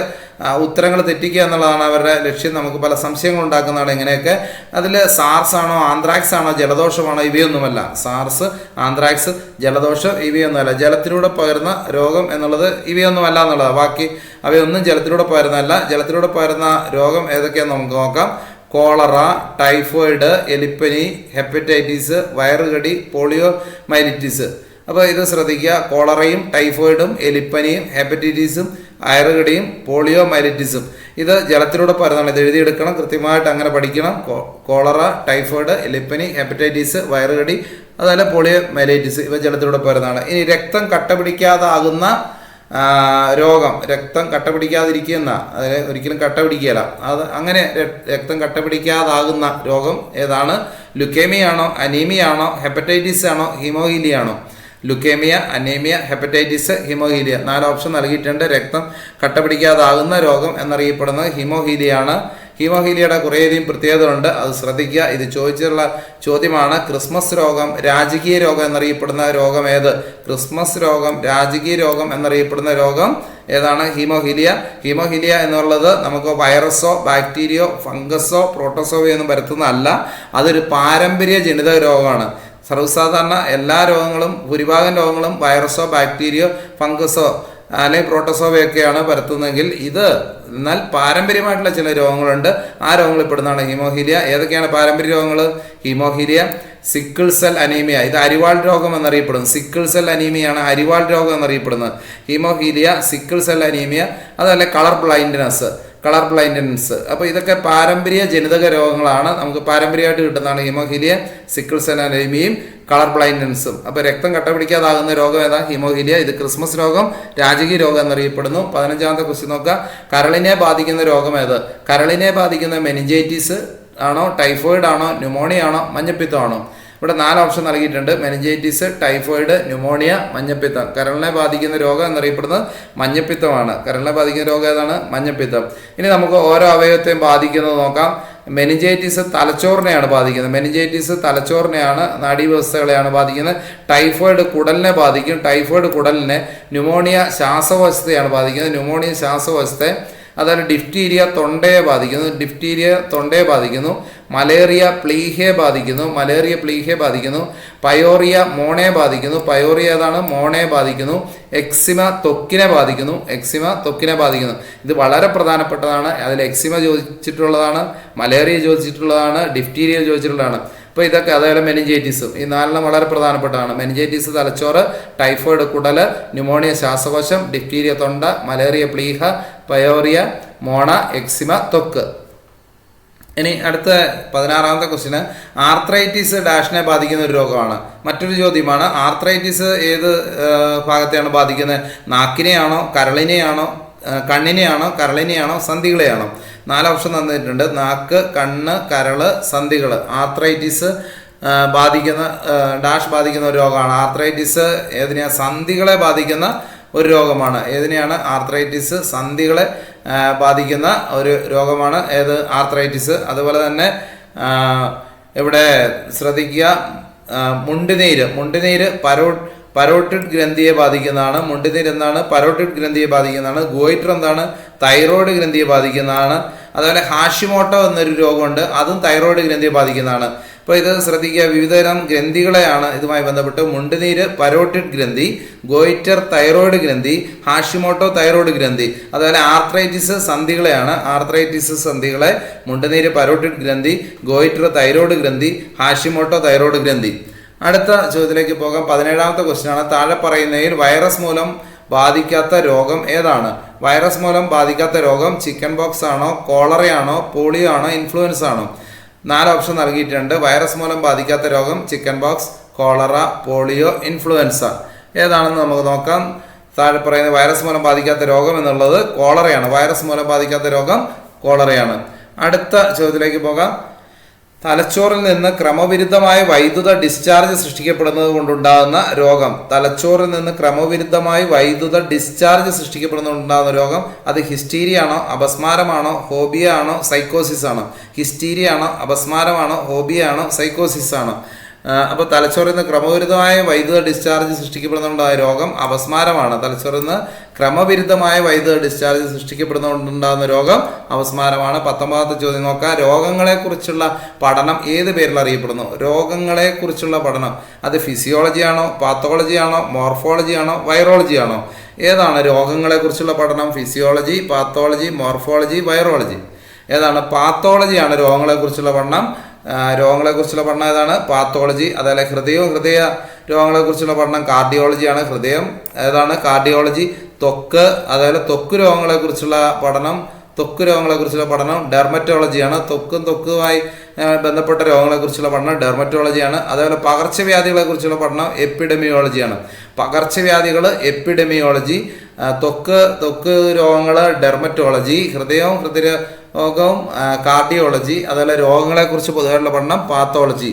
ഉത്തരങ്ങൾ തെറ്റിക്കുക എന്നുള്ളതാണ് അവരുടെ ലക്ഷ്യം. നമുക്ക് പല സംശയങ്ങൾ ഉണ്ടാക്കുന്നതാണ്. എങ്ങനെയൊക്കെ അതിൽ സാർസ് ആണോ ആന്ത്രാക്സ് ആണോ ജലദോഷമാണോ ഇവയൊന്നുമല്ല. സാർസ്, ആന്ത്രാക്സ്, ജലദോഷം ഇവയൊന്നുമല്ല. ജലത്തിലൂടെ പകരുന്ന രോഗം എന്നുള്ളത് ഇവയൊന്നുമല്ല എന്നുള്ളതാണ്. ബാക്കി അവയൊന്നും ജലത്തിലൂടെ പകരുന്നതല്ല. ജലത്തിലൂടെ പകരുന്ന രോഗം ഏതൊക്കെയാണെന്ന് നമുക്ക് നോക്കാം. കോളറ, ടൈഫോയിഡ്, എലിപ്പനി, ഹെപ്പറ്റൈറ്റിസ്, വയറുകടി, പോളിയോ മൈലിറ്റിസ്. അപ്പോൾ ഇത് ശ്രദ്ധിക്കുക. കോളറയും ടൈഫോയിഡും എലിപ്പനിയും ഹെപ്പറ്റൈറ്റിസും വയറുകടിയും പോളിയോ മൈലിറ്റിസും ഇത് ജലത്തിലൂടെ പകരുന്നതാണ്. ഇത് എഴുതിയെടുക്കണം, കൃത്യമായിട്ട് അങ്ങനെ പഠിക്കണം. കോളറ, ടൈഫോയിഡ്, എലിപ്പനി, ഹെപ്പറ്റൈറ്റിസ്, വയറുകടി, അതുപോലെ പോളിയോ മൈലൈറ്റിസ് ഇവ ജലത്തിലൂടെ പകരുന്നതാണ്. ഇനി രക്തം കട്ട പിടിക്കാതാകുന്ന രോഗം, രക്തം കട്ട പിടിക്കാതിരിക്കുന്ന, അതിന് ഒരിക്കലും കട്ട പിടിക്കുകയില്ല, അത് അങ്ങനെ രക്തം കട്ട പിടിക്കാതാകുന്ന രോഗം ഏതാണ്? ലുക്കേമിയ ആണോ, അനീമിയ ആണോ, ഹെപ്പറ്റൈറ്റിസ് ആണോ, ഹീമോഹീലിയ ആണോ? Leukaemia, anaemia, hepatitis, haemophilia. 4 option നൽകിയിട്ടുണ്ട്. രക്തം കട്ട പിടിക്കാതാകുന്ന രോഗം എന്നറിയപ്പെടുന്നത് ഹീമോഹീലിയ ആണ്. ഹീമോഹീലിയയുടെ കുറേയധികം പ്രത്യേകതകളുണ്ട്, അത് ശ്രദ്ധിക്കുക. ഇത് ചോദിച്ചിട്ടുള്ള ചോദ്യമാണ്. ക്രിസ്മസ് രോഗം, രാജകീയ രോഗം എന്നറിയപ്പെടുന്ന രോഗം ഏത്? ക്രിസ്മസ് രോഗം, രാജകീയ രോഗം എന്നറിയപ്പെടുന്ന രോഗം ഏതാണ്? ഹീമോഹീലിയ. ഹീമോഹീലിയ എന്നുള്ളത് നമുക്ക് വൈറസോ ബാക്ടീരിയോ ഫംഗസോ പ്രോട്ടോസോവയോ ഒന്നും പരത്തുന്നതല്ല. അതൊരു പാരമ്പര്യ ജനിതക രോഗമാണ്. സർവ്വസാധാരണ എല്ലാ രോഗങ്ങളും, ഭൂരിഭാഗം രോഗങ്ങളും വൈറസോ ബാക്ടീരിയോ ഫംഗസോ അല്ലെങ്കിൽ പ്രോട്ടോസോവയൊക്കെയാണ് പരത്തുന്നതെങ്കിൽ എന്നാൽ പാരമ്പര്യമായിട്ടുള്ള ചില രോഗങ്ങളുണ്ട്. ആ രോഗങ്ങളിൽ പെടുന്നതാണ് ഹീമോഹീലിയ. ഏതൊക്കെയാണ് പാരമ്പര്യ രോഗങ്ങൾ? ഹീമോഹീലിയ, സിക്കിൾ സെൽ അനീമിയ, ഇത് അരിവാൾ രോഗം എന്നറിയപ്പെടുന്നു. സിക്കിൾ സെൽ അനീമിയാണ് അരിവാൾ രോഗം എന്നറിയപ്പെടുന്നത്. ഹീമോഹീലിയ, സിക്കിൾ സെൽ അനീമിയ, അതല്ല കളർ ബ്ലൈൻഡ്നെസ്. അപ്പോൾ ഇതൊക്കെ പാരമ്പര്യ ജനിതക രോഗങ്ങളാണ്. നമുക്ക് പാരമ്പര്യമായിട്ട് കിട്ടുന്നതാണ് ഹീമോഹീലിയ, സിക്കിൾ സെൽ അനീമിയയും കളർ ബ്ലൈൻഡ്നെസ്സും. അപ്പോൾ രക്തം കട്ട പിടിക്കാതാകുന്ന രോഗം ഏതാ? ഹീമോഹീലിയ. ഇത് ക്രിസ്മസ് രോഗം, രാജകീയ രോഗം എന്നറിയപ്പെടുന്നു. 15ാമത്തെ ക്വസ്റ്റ്യൻ നോക്കുക. കരളിനെ ബാധിക്കുന്ന രോഗം ഏത്? കരളിനെ ബാധിക്കുന്ന മെനിഞ്ചൈറ്റിസ് ആണോ, ടൈഫോയിഡ് ആണോ, ന്യൂമോണിയ ആണോ, മഞ്ഞപ്പിത്തം ആണോ? ഇവിടെ 4 ഓപ്ഷൻ നൽകിയിട്ടുണ്ട്. മെനിഞ്ചൈറ്റിസ്, ടൈഫോയിഡ്, ന്യൂമോണിയ, മഞ്ഞപ്പിത്തം. കരളിനെ ബാധിക്കുന്ന രോഗം എന്നറിയപ്പെടുന്നത് മഞ്ഞപ്പിത്തമാണ്. കരളിനെ ബാധിക്കുന്ന രോഗം ഏതാണ്? മഞ്ഞപ്പിത്തം. ഇനി നമുക്ക് ഓരോ അവയവത്തെയും ബാധിക്കുന്നത് നോക്കാം. മെനിഞ്ചൈറ്റിസ് തലച്ചോറിനെയാണ് ബാധിക്കുന്നത്. മെനിഞ്ചൈറ്റിസ് തലച്ചോറിനെയാണ്, നാഡീവ്യവസ്ഥകളെയാണ് ബാധിക്കുന്നത്. ടൈഫോയിഡ് കുടലിനെ ബാധിക്കും. ടൈഫോയിഡ് കുടലിനെ. ന്യൂമോണിയ ശ്വാസകോശത്തെയാണ് ബാധിക്കുന്നത്. ന്യൂമോണിയ ശ്വാസകോശത്തെ. അതുപോലെ ഡിഫ്തീരിയ തൊണ്ടയെ ബാധിക്കുന്നു. മലേറിയ പ്ലീഹയെ ബാധിക്കുന്നു. പയോറിയ മോണയെ ബാധിക്കുന്നു. പയോറിയ ഏതാണ്? മോണയെ ബാധിക്കുന്നു. എക്സിമ ത്വക്കിനെ ബാധിക്കുന്നു. ഇത് വളരെ പ്രധാനപ്പെട്ടതാണ്. അതിൽ എക്സിമ ചോദിച്ചിട്ടുള്ളതാണ്, മലേറിയ ചോദിച്ചിട്ടുള്ളതാണ്, ഡിഫ്തീരിയ ചോദിച്ചിട്ടുള്ളതാണ്. അപ്പോൾ ഇതൊക്കെ, അതേപോലെ മെനിഞ്ചൈറ്റിസും ഈ 4 വളരെ പ്രധാനപ്പെട്ടതാണ്. മെനിഞ്ചൈറ്റിസ് തലച്ചോറ്, ടൈഫോയിഡ് കുടല്, ന്യൂമോണിയ ശ്വാസകോശം, ഡിഫ്തീരിയ തൊണ്ട, മലേറിയ പ്ലീഹ, പയോറിയ മോണ, എക്സിമ ത്വക്ക്. ഇനി അടുത്ത 16ാമത്തെ ക്വസ്റ്റിന്, ആർത്രൈറ്റിസ് ഡാഷിനെ ബാധിക്കുന്ന ഒരു രോഗമാണ്. മറ്റൊരു ചോദ്യമാണ്, ആർത്രൈറ്റിസ് ഏത് ഭാഗത്തെയാണ് ബാധിക്കുന്നത്? നാക്കിനെയാണോ, കരളിനെയാണോ, കണ്ണിനെയാണോ, കരളിനെയാണോ, സന്ധികളെയാണോ? 4 ഓപ്ഷൻ തന്നിട്ടുണ്ട്. നാക്ക്, കണ്ണ്, കരള്, സന്ധികൾ. ആർത്രൈറ്റിസ് ബാധിക്കുന്ന ഒരു രോഗമാണ്. ആർത്രൈറ്റിസ് ഏതിനെയാണ്? സന്ധികളെ ബാധിക്കുന്ന ഒരു രോഗമാണ്. ഏതിനെയാണ്? ആർത്രൈറ്റിസ് സന്ധികളെ ബാധിക്കുന്ന ഒരു രോഗമാണ്. ഏത്? ആർത്രൈറ്റിസ്. അതുപോലെ തന്നെ ഇവിടെ ശ്രദ്ധിക്കുക, മുണ്ടുനീര് പരോട്ടിഡ് ഗ്രന്ഥിയെ ബാധിക്കുന്നതാണ്. മുണ്ടുനീര് എന്താണ്? പരോട്ടിഡ് ഗ്രന്ഥിയെ ബാധിക്കുന്നതാണ്. ഗോയിറ്റർ എന്താണ്? തൈറോയ്ഡ് ഗ്രന്ഥിയെ ബാധിക്കുന്നതാണ്. അതുപോലെ ഹാഷിമോട്ടോ എന്നൊരു രോഗമുണ്ട്, അതും തൈറോയ്ഡ് ഗ്രന്ഥിയെ ബാധിക്കുന്നതാണ്. അപ്പോൾ ഇത് ശ്രദ്ധിക്കുക, വിവിധതരം ഗ്രന്ഥികളെയാണ് ഇതുമായി ബന്ധപ്പെട്ട്. മുണ്ടുനീര് പരോട്ടിഡ് ഗ്രന്ഥി, ഗോയിറ്റർ തൈറോയ്ഡ് ഗ്രന്ഥി, ഹാഷിമോട്ടോ തൈറോയ്ഡ് ഗ്രന്ഥി. അതുപോലെ ആർത്രൈറ്റിസ് സന്ധികളെയാണ്. ആർത്രൈറ്റിസ് സന്ധികളെ മുണ്ടുനീര് പരോട്ടിഡ് ഗ്രന്ഥി, ഗോയിറ്റർ തൈറോയ്ഡ് ഗ്രന്ഥി, ഹാഷിമോട്ടോ തൈറോയ്ഡ് ഗ്രന്ഥി. അടുത്ത ചോദ്യത്തിലേക്ക് പോകാം. 17ാമത്തെ ക്വസ്റ്റ്യനാണ്. താഴെ പറയുന്നതിൽ വൈറസ് മൂലം ബാധിക്കാത്ത രോഗം ഏതാണ്? വൈറസ് മൂലം ബാധിക്കാത്ത രോഗം ചിക്കൻ ബോക്സ് ആണോ, കോളറയാണോ, പോളിയോ ആണോ, ഇൻഫ്ലുവൻസ ആണോ? 4 ഓപ്ഷൻ നൽകിയിട്ടുണ്ട്. വൈറസ് മൂലം ബാധിക്കാത്ത രോഗം chicken box, cholera, polio, influenza. ഏതാണെന്ന് നമുക്ക് നോക്കാം. താഴെ പറയുന്ന വൈറസ് മൂലം ബാധിക്കാത്ത രോഗം എന്നുള്ളത് കോളറയാണ്. വൈറസ് മൂലം ബാധിക്കാത്ത രോഗം കോളറയാണ്. അടുത്ത ചോദ്യത്തിലേക്ക് പോകാം. തലച്ചോറിൽ നിന്ന് ക്രമവിരുദ്ധമായ വൈദ്യുത ഡിസ്ചാർജ് സൃഷ്ടിക്കപ്പെടുന്നത് കൊണ്ടുണ്ടാകുന്ന രോഗം. തലച്ചോറിൽ നിന്ന് ക്രമവിരുദ്ധമായി വൈദ്യുത ഡിസ്ചാർജ് സൃഷ്ടിക്കപ്പെടുന്നതുകൊണ്ടുണ്ടാകുന്ന രോഗം അത് ഹിസ്റ്റീരിയ ആണോ, അപസ്മാരമാണോ, ഹോബിയ ആണോ, സൈക്കോസിസ് ആണോ? ഹിസ്റ്റീരിയ ആണോ, അപസ്മാരമാണോ, ഹോബിയ ആണോ, സൈക്കോസിസ് ആണോ? അപ്പോൾ തലച്ചോറിൽ നിന്ന് ക്രമവിരുദ്ധമായ വൈദ്യുത ഡിസ്ചാർജ് സൃഷ്ടിക്കപ്പെടുന്നതുകൊണ്ടായ രോഗം അപസ്മാരമാണ്. തലച്ചോറിൽ നിന്ന് ക്രമവിരുദ്ധമായ വൈദ്യുത ഡിസ്ചാർജ് സൃഷ്ടിക്കപ്പെടുന്നതുകൊണ്ടുണ്ടാകുന്ന രോഗം അപസ്മാരമാണ്. 19ാമത്തെ ചോദ്യം നോക്കാം. രോഗങ്ങളെക്കുറിച്ചുള്ള പഠനം ഏത് പേരിൽ അറിയപ്പെടുന്നു? രോഗങ്ങളെക്കുറിച്ചുള്ള പഠനം അത് ഫിസിയോളജി ആണോ, പാത്തോളജി ആണോ, മോർഫോളജി ആണോ, വൈറോളജി ആണോ? ഏതാണ് രോഗങ്ങളെക്കുറിച്ചുള്ള പഠനം? Physiology, pathology, morphology, virology. ഏതാണ്? പാത്തോളജിയാണ് രോഗങ്ങളെക്കുറിച്ചുള്ള പഠനം. രോഗങ്ങളെക്കുറിച്ചുള്ള പഠനം ഏതാണ്? പാത്തോളജി. അതേപോലെ ഹൃദയ രോഗങ്ങളെക്കുറിച്ചുള്ള പഠനം കാർഡിയോളജിയാണ്. ഹൃദയം ഏതാണ്? കാർഡിയോളജി. ത്വക്ക്, അതേപോലെ ത്വക്ക് രോഗങ്ങളെക്കുറിച്ചുള്ള പഠനം ഡെർമറ്റോളജിയാണ്. ത്വക്കുമായി ബന്ധപ്പെട്ട രോഗങ്ങളെക്കുറിച്ചുള്ള പഠനം ഡെർമറ്റോളജിയാണ്. അതേപോലെ പകർച്ചവ്യാധികളെക്കുറിച്ചുള്ള പഠനം എപ്പിഡെമിയോളജിയാണ്. പകർച്ചവ്യാധികൾ എപ്പിഡെമിയോളജി, ത്വക്ക് രോഗങ്ങൾ ഡെർമറ്റോളജി, ഹൃദയവും കാർഡിയോളജി. അതുപോലെ രോഗങ്ങളെക്കുറിച്ച് പൊതുവായിട്ടുള്ള പഠനം പാത്തോളജി.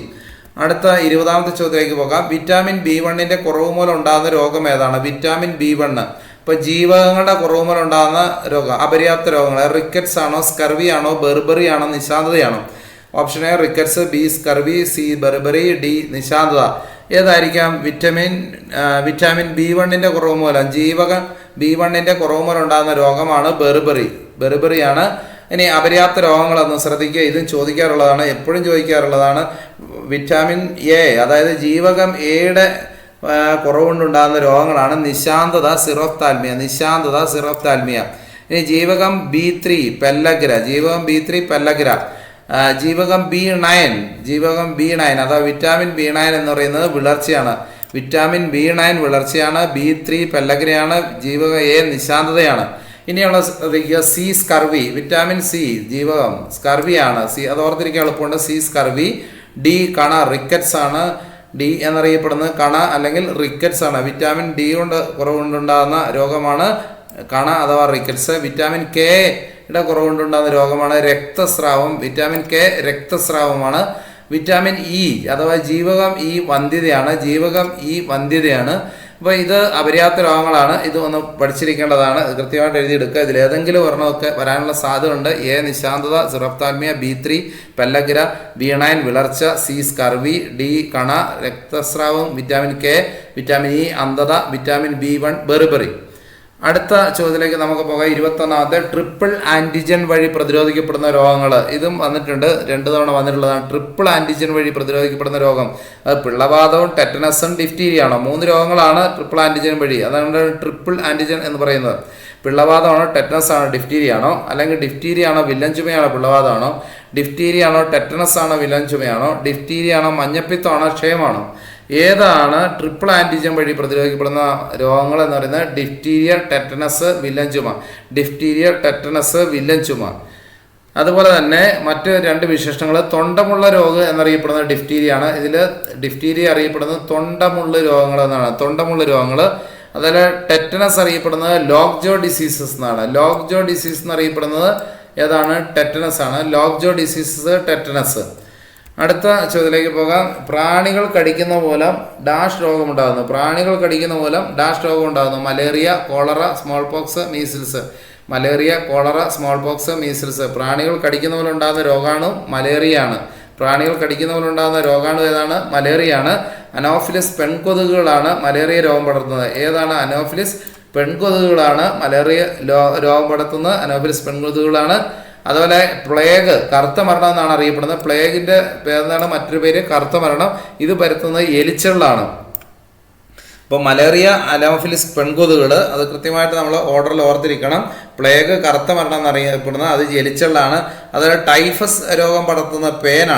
അടുത്ത 20ാമത്തെ ചോദ്യത്തിലേക്ക് പോകാം. വിറ്റാമിൻ B1 കുറവ് മൂലം ഉണ്ടാകുന്ന രോഗം ഏതാണ്? Vitamin B1. ഇപ്പോൾ ജീവകങ്ങളുടെ കുറവ് മൂലം ഉണ്ടാകുന്ന രോഗം, അപര്യാപ്ത രോഗങ്ങൾ റിക്കറ്റ്സ് ആണോ, സ്കർവി ആണോ, ബെർബറി ആണോ, നിശാന്തതയാണോ? Option A rickets, B scurvy, C beriberi, D നിശാന്തത. ഏതായിരിക്കാം? വിറ്റാമിൻ B1 കുറവ് മൂലം, ജീവകം B1 കുറവ് മൂലം ഉണ്ടാകുന്ന രോഗമാണ് ബെർബറിയാണ്. ഇനി അപര്യാപ്ത രോഗങ്ങളൊന്നും ശ്രദ്ധിക്കുക, ഇതും ചോദിക്കാറുള്ളതാണ്, എപ്പോഴും ചോദിക്കാറുള്ളതാണ്. വിറ്റാമിൻ എ, അതായത് ജീവകം എയുടെ കുറവുകൊണ്ടുണ്ടാകുന്ന രോഗങ്ങളാണ് നിശാന്തത, സിറോഫ്താൽമിയ. ഇനി ജീവകം B3 പെല്ലഗ്ര, ജീവകം B9 അഥവാ വിറ്റാമിൻ B9 എന്ന് പറയുന്നത് വിളർച്ചയാണ്. വിറ്റാമിൻ B9 വിളർച്ചയാണ്, B3 പെല്ലഗ്രയാണ്, ജീവകം എ നിശാന്തതയാണ്. ഇനിയുള്ള ശ്രദ്ധിക്കുക, സി സ്കർവി, വിറ്റാമിൻ സി ജീവകം സ്കർവിയാണ്. സി അത് ഓർത്തിരിക്കാൻ എളുപ്പമുണ്ട്. C scurvy. ഡി കണ, റിക്കറ്റ്സ് ആണ്. ഡി എന്നറിയപ്പെടുന്നത് കണ അല്ലെങ്കിൽ റിക്കറ്റ്സ് ആണ്. വിറ്റാമിൻ ഡി കുറവുകൊണ്ടുണ്ടാകുന്ന രോഗമാണ് കണ അഥവാ റിക്കറ്റ്സ്. വിറ്റാമിൻ കെയുടെ കുറവുകൊണ്ടുണ്ടാകുന്ന രോഗമാണ് രക്തസ്രാവം. വിറ്റാമിൻ കെ രക്തസ്രാവമാണ്. വിറ്റാമിൻ ഇ അഥവാ ജീവകം ഇ വന്ധ്യതയാണ്. അപ്പോൾ ഇത് അപര്യാപ്ത രോഗങ്ങളാണ്. ഇത് ഒന്ന് പഠിച്ചിരിക്കേണ്ടതാണ്, കൃത്യമായിട്ട് എഴുതിയെടുക്കുക. ഇതിലേതെങ്കിലും ഒരെണ്ണമൊക്കെ വരാനുള്ള സാധ്യതയുണ്ട്. A നിശാന്തത, xerophthalmia, B3 pellagra, B9 വിളർച്ച, സി സ്കർവി, ഡി കണ രക്തസ്രാവം, വിറ്റാമിൻ കെ, വിറ്റാമിൻ ഇ അന്ധത, വിറ്റാമിൻ B1 ബെർബറി. അടുത്ത ചോദ്യത്തിലേക്ക് നമുക്ക് പോകാം. 21ാമത്തെ ട്രിപ്പിൾ ആൻറ്റിജൻ വഴി പ്രതിരോധിക്കപ്പെടുന്ന രോഗങ്ങൾ. ഇതും വന്നിട്ടുണ്ട്, 2 തവണ വന്നിട്ടുള്ളതാണ്. ട്രിപ്പിൾ ആൻറ്റിജൻ വഴി പ്രതിരോധിക്കപ്പെടുന്ന രോഗം അത് പിള്ളവാതവും ടെറ്റനസും ഡിഫ്തീരിയാണോ? 3 രോഗങ്ങളാണ് ട്രിപ്പിൾ ആൻറ്റിജൻ വഴി, അതാണ് ട്രിപ്പിൾ ആൻറ്റിജൻ എന്ന് പറയുന്നത്. പിള്ളവാതമാണോ, ടെറ്റനസ് ആണോ, ഡിഫ്തീരിയാണോ? അല്ലെങ്കിൽ ഡിഫ്തീരിയ ആണോ, വില്ലൻ ചുമയാണോ, പിള്ളവാതമാണോ? ഡിഫ്തീരിയ ആണോ, ടെറ്റനസ് ആണോ, വില്ലൻ ചുമയാണോ? ഡിഫ്തീരിയ ആണോ, മഞ്ഞപ്പിത്തമാണോ, ക്ഷയമാണോ? ഏതാണ് ട്രിപ്പിൾ ആൻറ്റിജൻ വഴി പ്രതിരോധിക്കപ്പെടുന്ന രോഗങ്ങൾ എന്ന് പറയുന്നത്? ഡിഫ്തീരിയ, ടെറ്റനസ്, വില്ലൻ ചുമ. അതുപോലെ തന്നെ മറ്റ് 2 വിശേഷണങ്ങൾ. തൊണ്ടമുള്ള രോഗം എന്നറിയപ്പെടുന്ന ഡിഫ്തീരിയാണ്. ഇതിൽ ഡിഫ്തീരിയ അറിയപ്പെടുന്നത് തൊണ്ടമുള്ള രോഗങ്ങൾ എന്നാണ്. അതുപോലെ ടെറ്റനസ് അറിയപ്പെടുന്നത് ലോക്ജോ ഡിസീസസ് എന്നാണ്. ലോക്ജോ ഡിസീസ് എന്നറിയപ്പെടുന്നത് ഏതാണ്? ടെറ്റനസ് ആണ്. Lockjaw diseases, tetanus. അടുത്ത ചോദ്യത്തിലേക്ക് പോകാം. പ്രാണികൾ കടിക്കുന്ന മൂലം ഡാഷ് രോഗമുണ്ടാകുന്നു. Malaria, cholera, smallpox, measles. പ്രാണികൾ കടിക്കുന്ന മൂലം ഉണ്ടാകുന്ന രോഗാണു മലേറിയയാണ്. ഏതാണ്? മലേറിയയാണ്. അനോഫിലിസ് പെൺകൊതുകുകളാണ് മലേറിയ രോഗം പടർത്തുന്നത്. ഏതാണ്? അനോഫിലിസ് പെൺകൊതുകുകളാണ് മലേറിയ രോഗം പടർത്തുന്നത്. അനോഫിലിസ് പെൺകൊതുകുകളാണ്. അതുപോലെ പ്ലേഗ്, കറുത്ത മരണം എന്നാണ് അറിയപ്പെടുന്നത്. പ്ലേഗിൻ്റെ പേരെന്താണ്? മറ്റൊരു പേര് കറുത്ത മരണം. ഇത് പരത്തുന്നത് എലിച്ചകളാണ്. ഇപ്പോൾ മലേറിയ, അനോഫിലിസ് പെൺകൊതുകുകൾ, അത് കൃത്യമായിട്ട് നമ്മൾ ഓർഡറിൽ ഓർത്തിരിക്കണം. പ്ലേഗ്, കറുത്ത മരണം എന്നറിയപ്പെടുന്നത് അത് എലിച്ചകളാണ്. അതുപോലെ ടൈഫസ് രോഗം പടർത്തുന്ന പേന്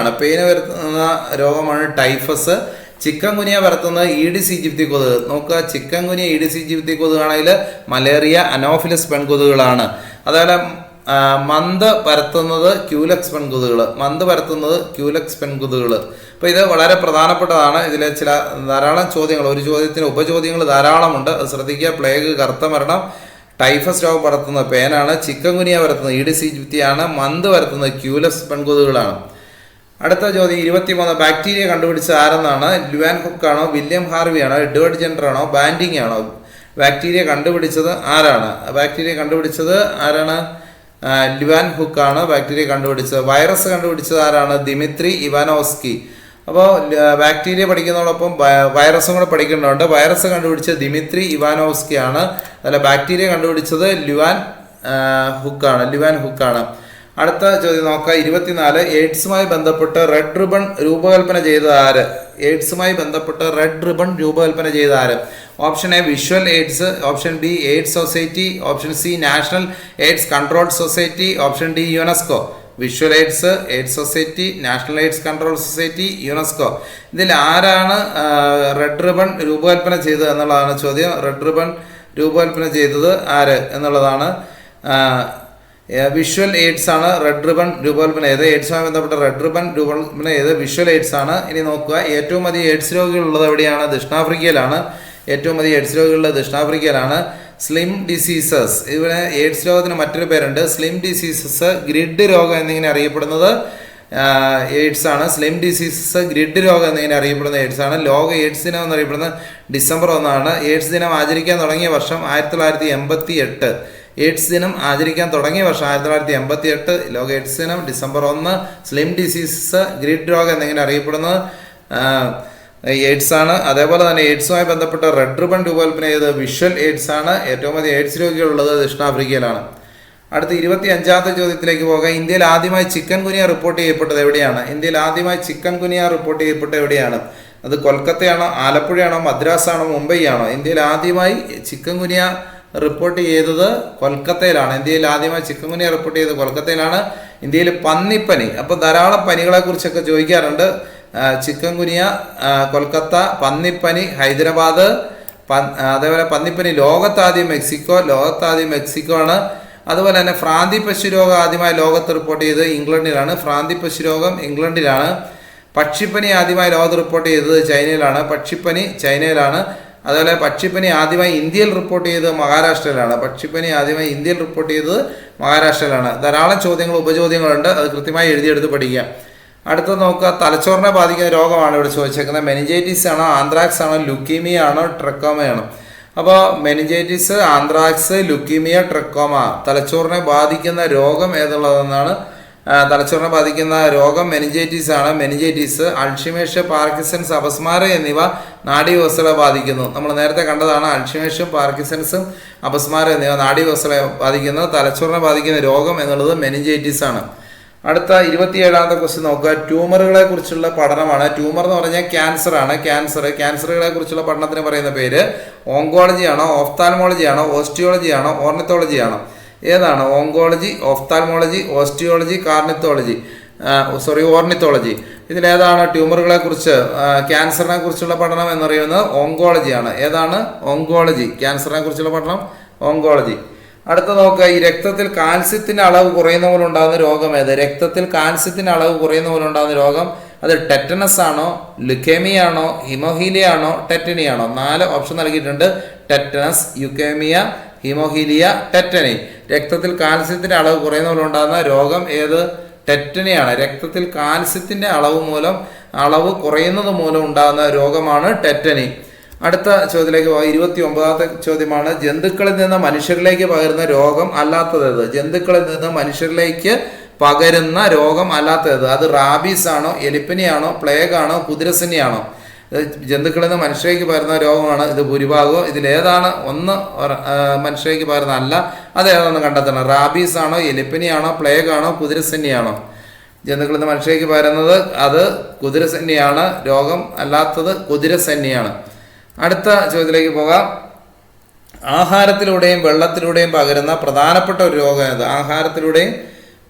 വരുത്തുന്ന രോഗമാണ് ടൈഫസ്. ചിക്കൻ ഗുനിയ പരത്തുന്നത് ഈഡിസ് ഈജിപ്തി കൊതുക്. നോക്കുക, ചിക്കൻ ഗുനിയ ഈഡിസ് ഈജിപ്തി കൊതുകാണെങ്കിൽ മലേറിയ, അനോഫിലിസ് പെൺകൊതുകുകളാണ്. അതുപോലെ മന്ത് പരത്തുന്നത് ക്യൂലക്സ് പെൺകൊതുകുകൾ. അപ്പോൾ ഇത് വളരെ പ്രധാനപ്പെട്ടതാണ്. ഇതിൽ ധാരാളം ചോദ്യങ്ങൾ, ഒരു ചോദ്യത്തിന് ഉപചോദ്യങ്ങൾ ധാരാളമുണ്ട്, അത് ശ്രദ്ധിക്കുക. പ്ലേഗ്, കറുത്ത മരണം, ടൈഫസ് രോഗം പരത്തുന്നത് പേനാണ്. ചിക്കൻ ഗുനിയ പരത്തുന്നത് ഈഡിസ് ഈജിപ്തിയാണ്. മന്ത് പരത്തുന്നത് ക്യൂലക്സ് പെൺകൊതുകുകളാണ്. അടുത്ത ചോദ്യം 23. ബാക്ടീരിയ കണ്ടുപിടിച്ചത് ആരെന്നാണ്? ലുവാൻ ഹുക്ക് ആണോ, വില്യം ഹാർവി ആണോ, എഡ്വേർഡ് ജെന്നർ ആണോ, ബാൻഡിങ് ആണോ? ബാക്ടീരിയ കണ്ടുപിടിച്ചത് ആരാണ്? ബാക്ടീരിയ കണ്ടുപിടിച്ചത് ആരാണ്? ലുവാൻ ഹുക്ക് ആണ് ബാക്ടീരിയ കണ്ടുപിടിച്ചത്. വൈറസ് കണ്ടുപിടിച്ചത് ആരാണ്? Dmitri Ivanovsky. അപ്പോൾ ബാക്ടീരിയ പഠിക്കുന്നതോടൊപ്പം വൈറസും കൂടെ പഠിക്കുന്നുണ്ട്. വൈറസ് കണ്ടുപിടിച്ചത് ദിമിത്രി ഇവാനോസ്കി ആണ്. അല്ല, ബാക്ടീരിയ കണ്ടുപിടിച്ചത് ലുവാൻ ഹുക്കാണ്. അടുത്ത ചോദ്യം നോക്കാം. 24. എയ്ഡ്സുമായി ബന്ധപ്പെട്ട് റെഡ് റിബൺ രൂപകൽപ്പന ചെയ്ത ആര്? എയ്ഡ്സുമായി ബന്ധപ്പെട്ട് റെഡ് റിബൺ രൂപകൽപ്പന ചെയ്ത ആര്? Option A visual AIDS, option B AIDS society, option C national AIDS control society, option D UNESCO. Visual AIDS, AIDS society, national AIDS control society, UNESCO. ഇതിൽ ആരാണ് റെഡ് റിബൺ രൂപകൽപ്പന ചെയ്തത് എന്നുള്ളതാണ് ചോദ്യം. റെഡ് റിബൺ രൂപകൽപ്പന ചെയ്തത് ആര് എന്നുള്ളതാണ്. വിഷ്വൽ എയ്ഡ്സ് ആണ് റെഡ് റിബൺ രൂപകൽപ്പന ചെയ്ത്. എയ്ഡ്സുമായി ബന്ധപ്പെട്ട റെഡ് റിബൺ രൂപകൽപ്പന ചെയ്ത് വിഷ്വൽ എയ്ഡ്സ് ആണ്. ഇനി നോക്കുക, ഏറ്റവും അധികം എയ്ഡ്സ് രോഗികളുള്ളത് എവിടെയാണ്? ദക്ഷിണാഫ്രിക്കയിലാണ്. ഏറ്റവും അധികം എയ്ഡ്സ് രോഗികളുള്ളത് ദക്ഷിണാഫ്രിക്കയിലാണ്. സ്ലിം ഡിസീസസ്, ഇവിടെ എയ്ഡ്സ് രോഗത്തിന് മറ്റൊരു പേരുണ്ട്. സ്ലിം ഡിസീസസ്, ഗ്രിഡ് രോഗം എന്നിങ്ങനെ അറിയപ്പെടുന്നത് എയ്ഡ്സ് ആണ്. സ്ലിം ഡിസീസസ്, ഗ്രിഡ് രോഗം എന്നിങ്ങനെ അറിയപ്പെടുന്ന എയ്ഡ്സ് ആണ്. ലോക എയ്ഡ്സ് ദിനം എന്നറിയപ്പെടുന്നത് ഡിസംബർ 1 എയ്ഡ്സ് ദിനം ആചരിക്കാൻ തുടങ്ങിയ വർഷം 1988. എയ്ഡ്സ് ദിനം ആചരിക്കാൻ തുടങ്ങിയ വർഷം 1988. ലോക എയ്ഡ്സ് ദിനം ഡിസംബർ 1. സ്ലിം ഡിസീസസ്, ഗ്രിഡ് രോഗം എന്നിങ്ങനെ അറിയപ്പെടുന്നത് എയ്ഡ്സ് ആണ്. അതേപോലെ തന്നെ എയ്ഡ്സുമായി ബന്ധപ്പെട്ട റെഡ് റിബൺ രൂപകൽപ്പന ചെയ്തത് വിഷ്വൽ എയ്ഡ്സ് ആണ്. ഏറ്റവും അധികം എയ്ഡ്സ് രോഗികളുള്ളത് ദക്ഷിണാഫ്രിക്കയിലാണ്. അടുത്ത 25-ാമത്തെ ചോദ്യത്തിലേക്ക് പോകാം. ഇന്ത്യയിൽ ആദ്യമായി ചിക്കൻ ഗുനിയ റിപ്പോർട്ട് ചെയ്യപ്പെട്ടത് എവിടെയാണ്? ഇന്ത്യയിൽ ആദ്യമായി ചിക്കൻ ഗുനിയ റിപ്പോർട്ട് ചെയ്യപ്പെട്ടത് എവിടെയാണ്? അത് കൊൽക്കത്തയാണോ, ആലപ്പുഴയാണോ, മദ്രാസാണോ, മുംബൈ ആണോ? ഇന്ത്യയിൽ ആദ്യമായി ചിക്കൻ ഗുനിയ റിപ്പോർട്ട് ചെയ്തത് കൊൽക്കത്തയിലാണ്. ഇന്ത്യയിൽ ആദ്യമായി ചിക്കൻ ഗുനിയ റിപ്പോർട്ട് ചെയ്തത് കൊൽക്കത്തയിലാണ്. ഇന്ത്യയിൽ പന്നിപ്പനി, അപ്പോൾ ധാരാളം പനികളെ കുറിച്ചൊക്കെ ചോദിക്കാറുണ്ട്. ചിക്കൻ ഗുനിയ കൊൽക്കത്ത, പന്നിപ്പനി ഹൈദരാബാദ്, അതേപോലെ പന്നിപ്പനി ലോകത്താദ്യം മെക്സിക്കോ ആണ്. അതുപോലെ തന്നെ ഭ്രാന്തി പശുരോഗം ആദ്യമായി ലോകത്ത് റിപ്പോർട്ട് ചെയ്തത് ഇംഗ്ലണ്ടിലാണ്. ഭ്രാന്തി പശുരോഗം ഇംഗ്ലണ്ടിലാണ്. പക്ഷിപ്പനി ആദ്യമായി ലോകത്ത് റിപ്പോർട്ട് ചെയ്തത് ചൈനയിലാണ്. അതുപോലെ പക്ഷിപ്പനി ആദ്യമായി ഇന്ത്യയിൽ റിപ്പോർട്ട് ചെയ്തത് മഹാരാഷ്ട്രയിലാണ്. ധാരാളം ചോദ്യങ്ങൾ, ഉപചോദ്യങ്ങളുണ്ട്. അത് കൃത്യമായി എഴുതിയെടുത്ത് പഠിക്കുക. അടുത്തത് നോക്കുക, തലച്ചോറിനെ ബാധിക്കുന്ന രോഗമാണ് ഇവിടെ ചോദിച്ചേക്കുന്നത്. മെനിഞ്ചൈറ്റിസ് ആണോ, ആന്ത്രാക്സ് ആണോ, ലുക്കീമിയ ആണോ, ട്രക്കോമയാണോ? അപ്പോൾ മെനിഞ്ചൈറ്റിസ്, ആന്ത്രാക്സ്, ലുക്കീമിയ, ട്രക്കോമ. തലച്ചോറിനെ ബാധിക്കുന്ന രോഗം ഏതുള്ളതെന്നാണ്. തലച്ചോറിനെ ബാധിക്കുന്ന രോഗം മെനിഞ്ചൈറ്റിസ് ആണ്. മെനിഞ്ചൈറ്റിസ്, അൾഷിമേഷ്യ, പാർക്കിൻസൺസ്, അപസ്മാരം എന്നിവ നാഡീവ്യവസ്ഥകളെ ബാധിക്കുന്നു. നമ്മൾ നേരത്തെ കണ്ടതാണ്. അൾഷിമേഷ്യം, പാർക്കിൻസൺസും അപസ്മാരം എന്നിവ നാഡീവ്യവസ്ഥകളെ ബാധിക്കുന്നത്. തലച്ചോറിനെ ബാധിക്കുന്ന രോഗം എന്നുള്ളത് മെനിഞ്ചൈറ്റിസ് ആണ്. അടുത്ത 27-ാമത്തെ ക്വസ്റ്റ്യൻ നോക്കുക. ട്യൂമറുകളെ കുറിച്ചുള്ള പഠനമാണ്. ട്യൂമർ എന്ന് പറഞ്ഞാൽ ക്യാൻസർ ആണ്. ക്യാൻസറുകളെ കുറിച്ചുള്ള പഠനത്തിന് പറയുന്ന പേര് ഓങ്കോളജി ആണോ, ഓഫ്താൽമോളജി ആണോ, ഓസ്റ്റിയോളജി ആണോ, ഓർണിത്തോളജി ആണോ? ഏതാണ്? Oncology, ophthalmology, osteology, ornithology. ഇതിലേതാണ് ട്യൂമറുകളെ കുറിച്ച്, ക്യാൻസറിനെ കുറിച്ചുള്ള പഠനം എന്നറിയുന്നത്? ഓങ്കോളജിയാണ്. ഏതാണ്? ഓങ്കോളജി. ക്യാൻസറിനെ കുറിച്ചുള്ള പഠനം ഓങ്കോളജി. അടുത്ത നോക്കുക, ഈ രക്തത്തിൽ കാൽസ്യത്തിന്റെ അളവ് കുറയുന്ന പോലെ ഉണ്ടാകുന്ന രോഗം ഏത്? രക്തത്തിൽ കാൽസ്യത്തിന്റെ അളവ് കുറയുന്ന പോലെ ഉണ്ടാകുന്ന രോഗം അത് ടെറ്റനസ് ആണോ, ലുക്കേമിയ ആണോ, ഹിമോഹീലിയ ആണോ, ടെറ്റനി ആണോ? 4 ഓപ്ഷൻ നൽകിയിട്ടുണ്ട്. Tetanus, leukaemia, haemophilia, tetany. രക്തത്തിൽ കാൽസ്യത്തിന്റെ അളവ് കുറയുന്ന പോലെ ഉണ്ടാകുന്ന രോഗം ഏത്? ടെറ്റനിയാണ്. രക്തത്തിൽ കാൽസ്യത്തിന്റെ അളവ് കുറയുന്നത് മൂലം ഉണ്ടാകുന്ന രോഗമാണ് ടെറ്റനി. അടുത്ത ചോദ്യത്തിലേക്ക് പോകാം. 29-ാമത്തെ ചോദ്യമാണ്. ജന്തുക്കളിൽ നിന്ന് മനുഷ്യരിലേക്ക് പകരുന്ന രോഗം അല്ലാത്തത്? ജന്തുക്കളിൽ നിന്ന് മനുഷ്യരിലേക്ക് പകരുന്ന രോഗം അല്ലാത്തത്? അത് റാബീസ് ആണോ, എലിപ്പനി ആണോ, പ്ലേഗ് ആണോ, കുതിരസന്യാണോ? ജന്തുക്കളിൽ നിന്ന് മനുഷ്യരിലേക്ക് പകരുന്ന രോഗമാണ് ഇത് ഭൂരിഭാഗവും. ഇതിലേതാണ് ഒന്ന് മനുഷ്യരിലേക്ക് പകരുന്ന അല്ല? അതേതാണെന്ന് കണ്ടെത്തണം. റാബീസ് ആണോ, എലിപ്പനി ആണോ, പ്ലേഗ് ആണോ, കുതിരസന്യാണോ? ജന്തുക്കളിൽ നിന്ന് മനുഷ്യരിലേക്ക് പകരുന്നത് അത് കുതിരസന്യാണ്. രോഗം അല്ലാത്തത് കുതിരസന്യാണ്. അടുത്ത ചോദ്യത്തിലേക്ക് പോകാം. ആഹാരത്തിലൂടെയും വെള്ളത്തിലൂടെയും പകരുന്ന പ്രധാനപ്പെട്ട ഒരു രോഗം ഏത്? ആഹാരത്തിലൂടെയും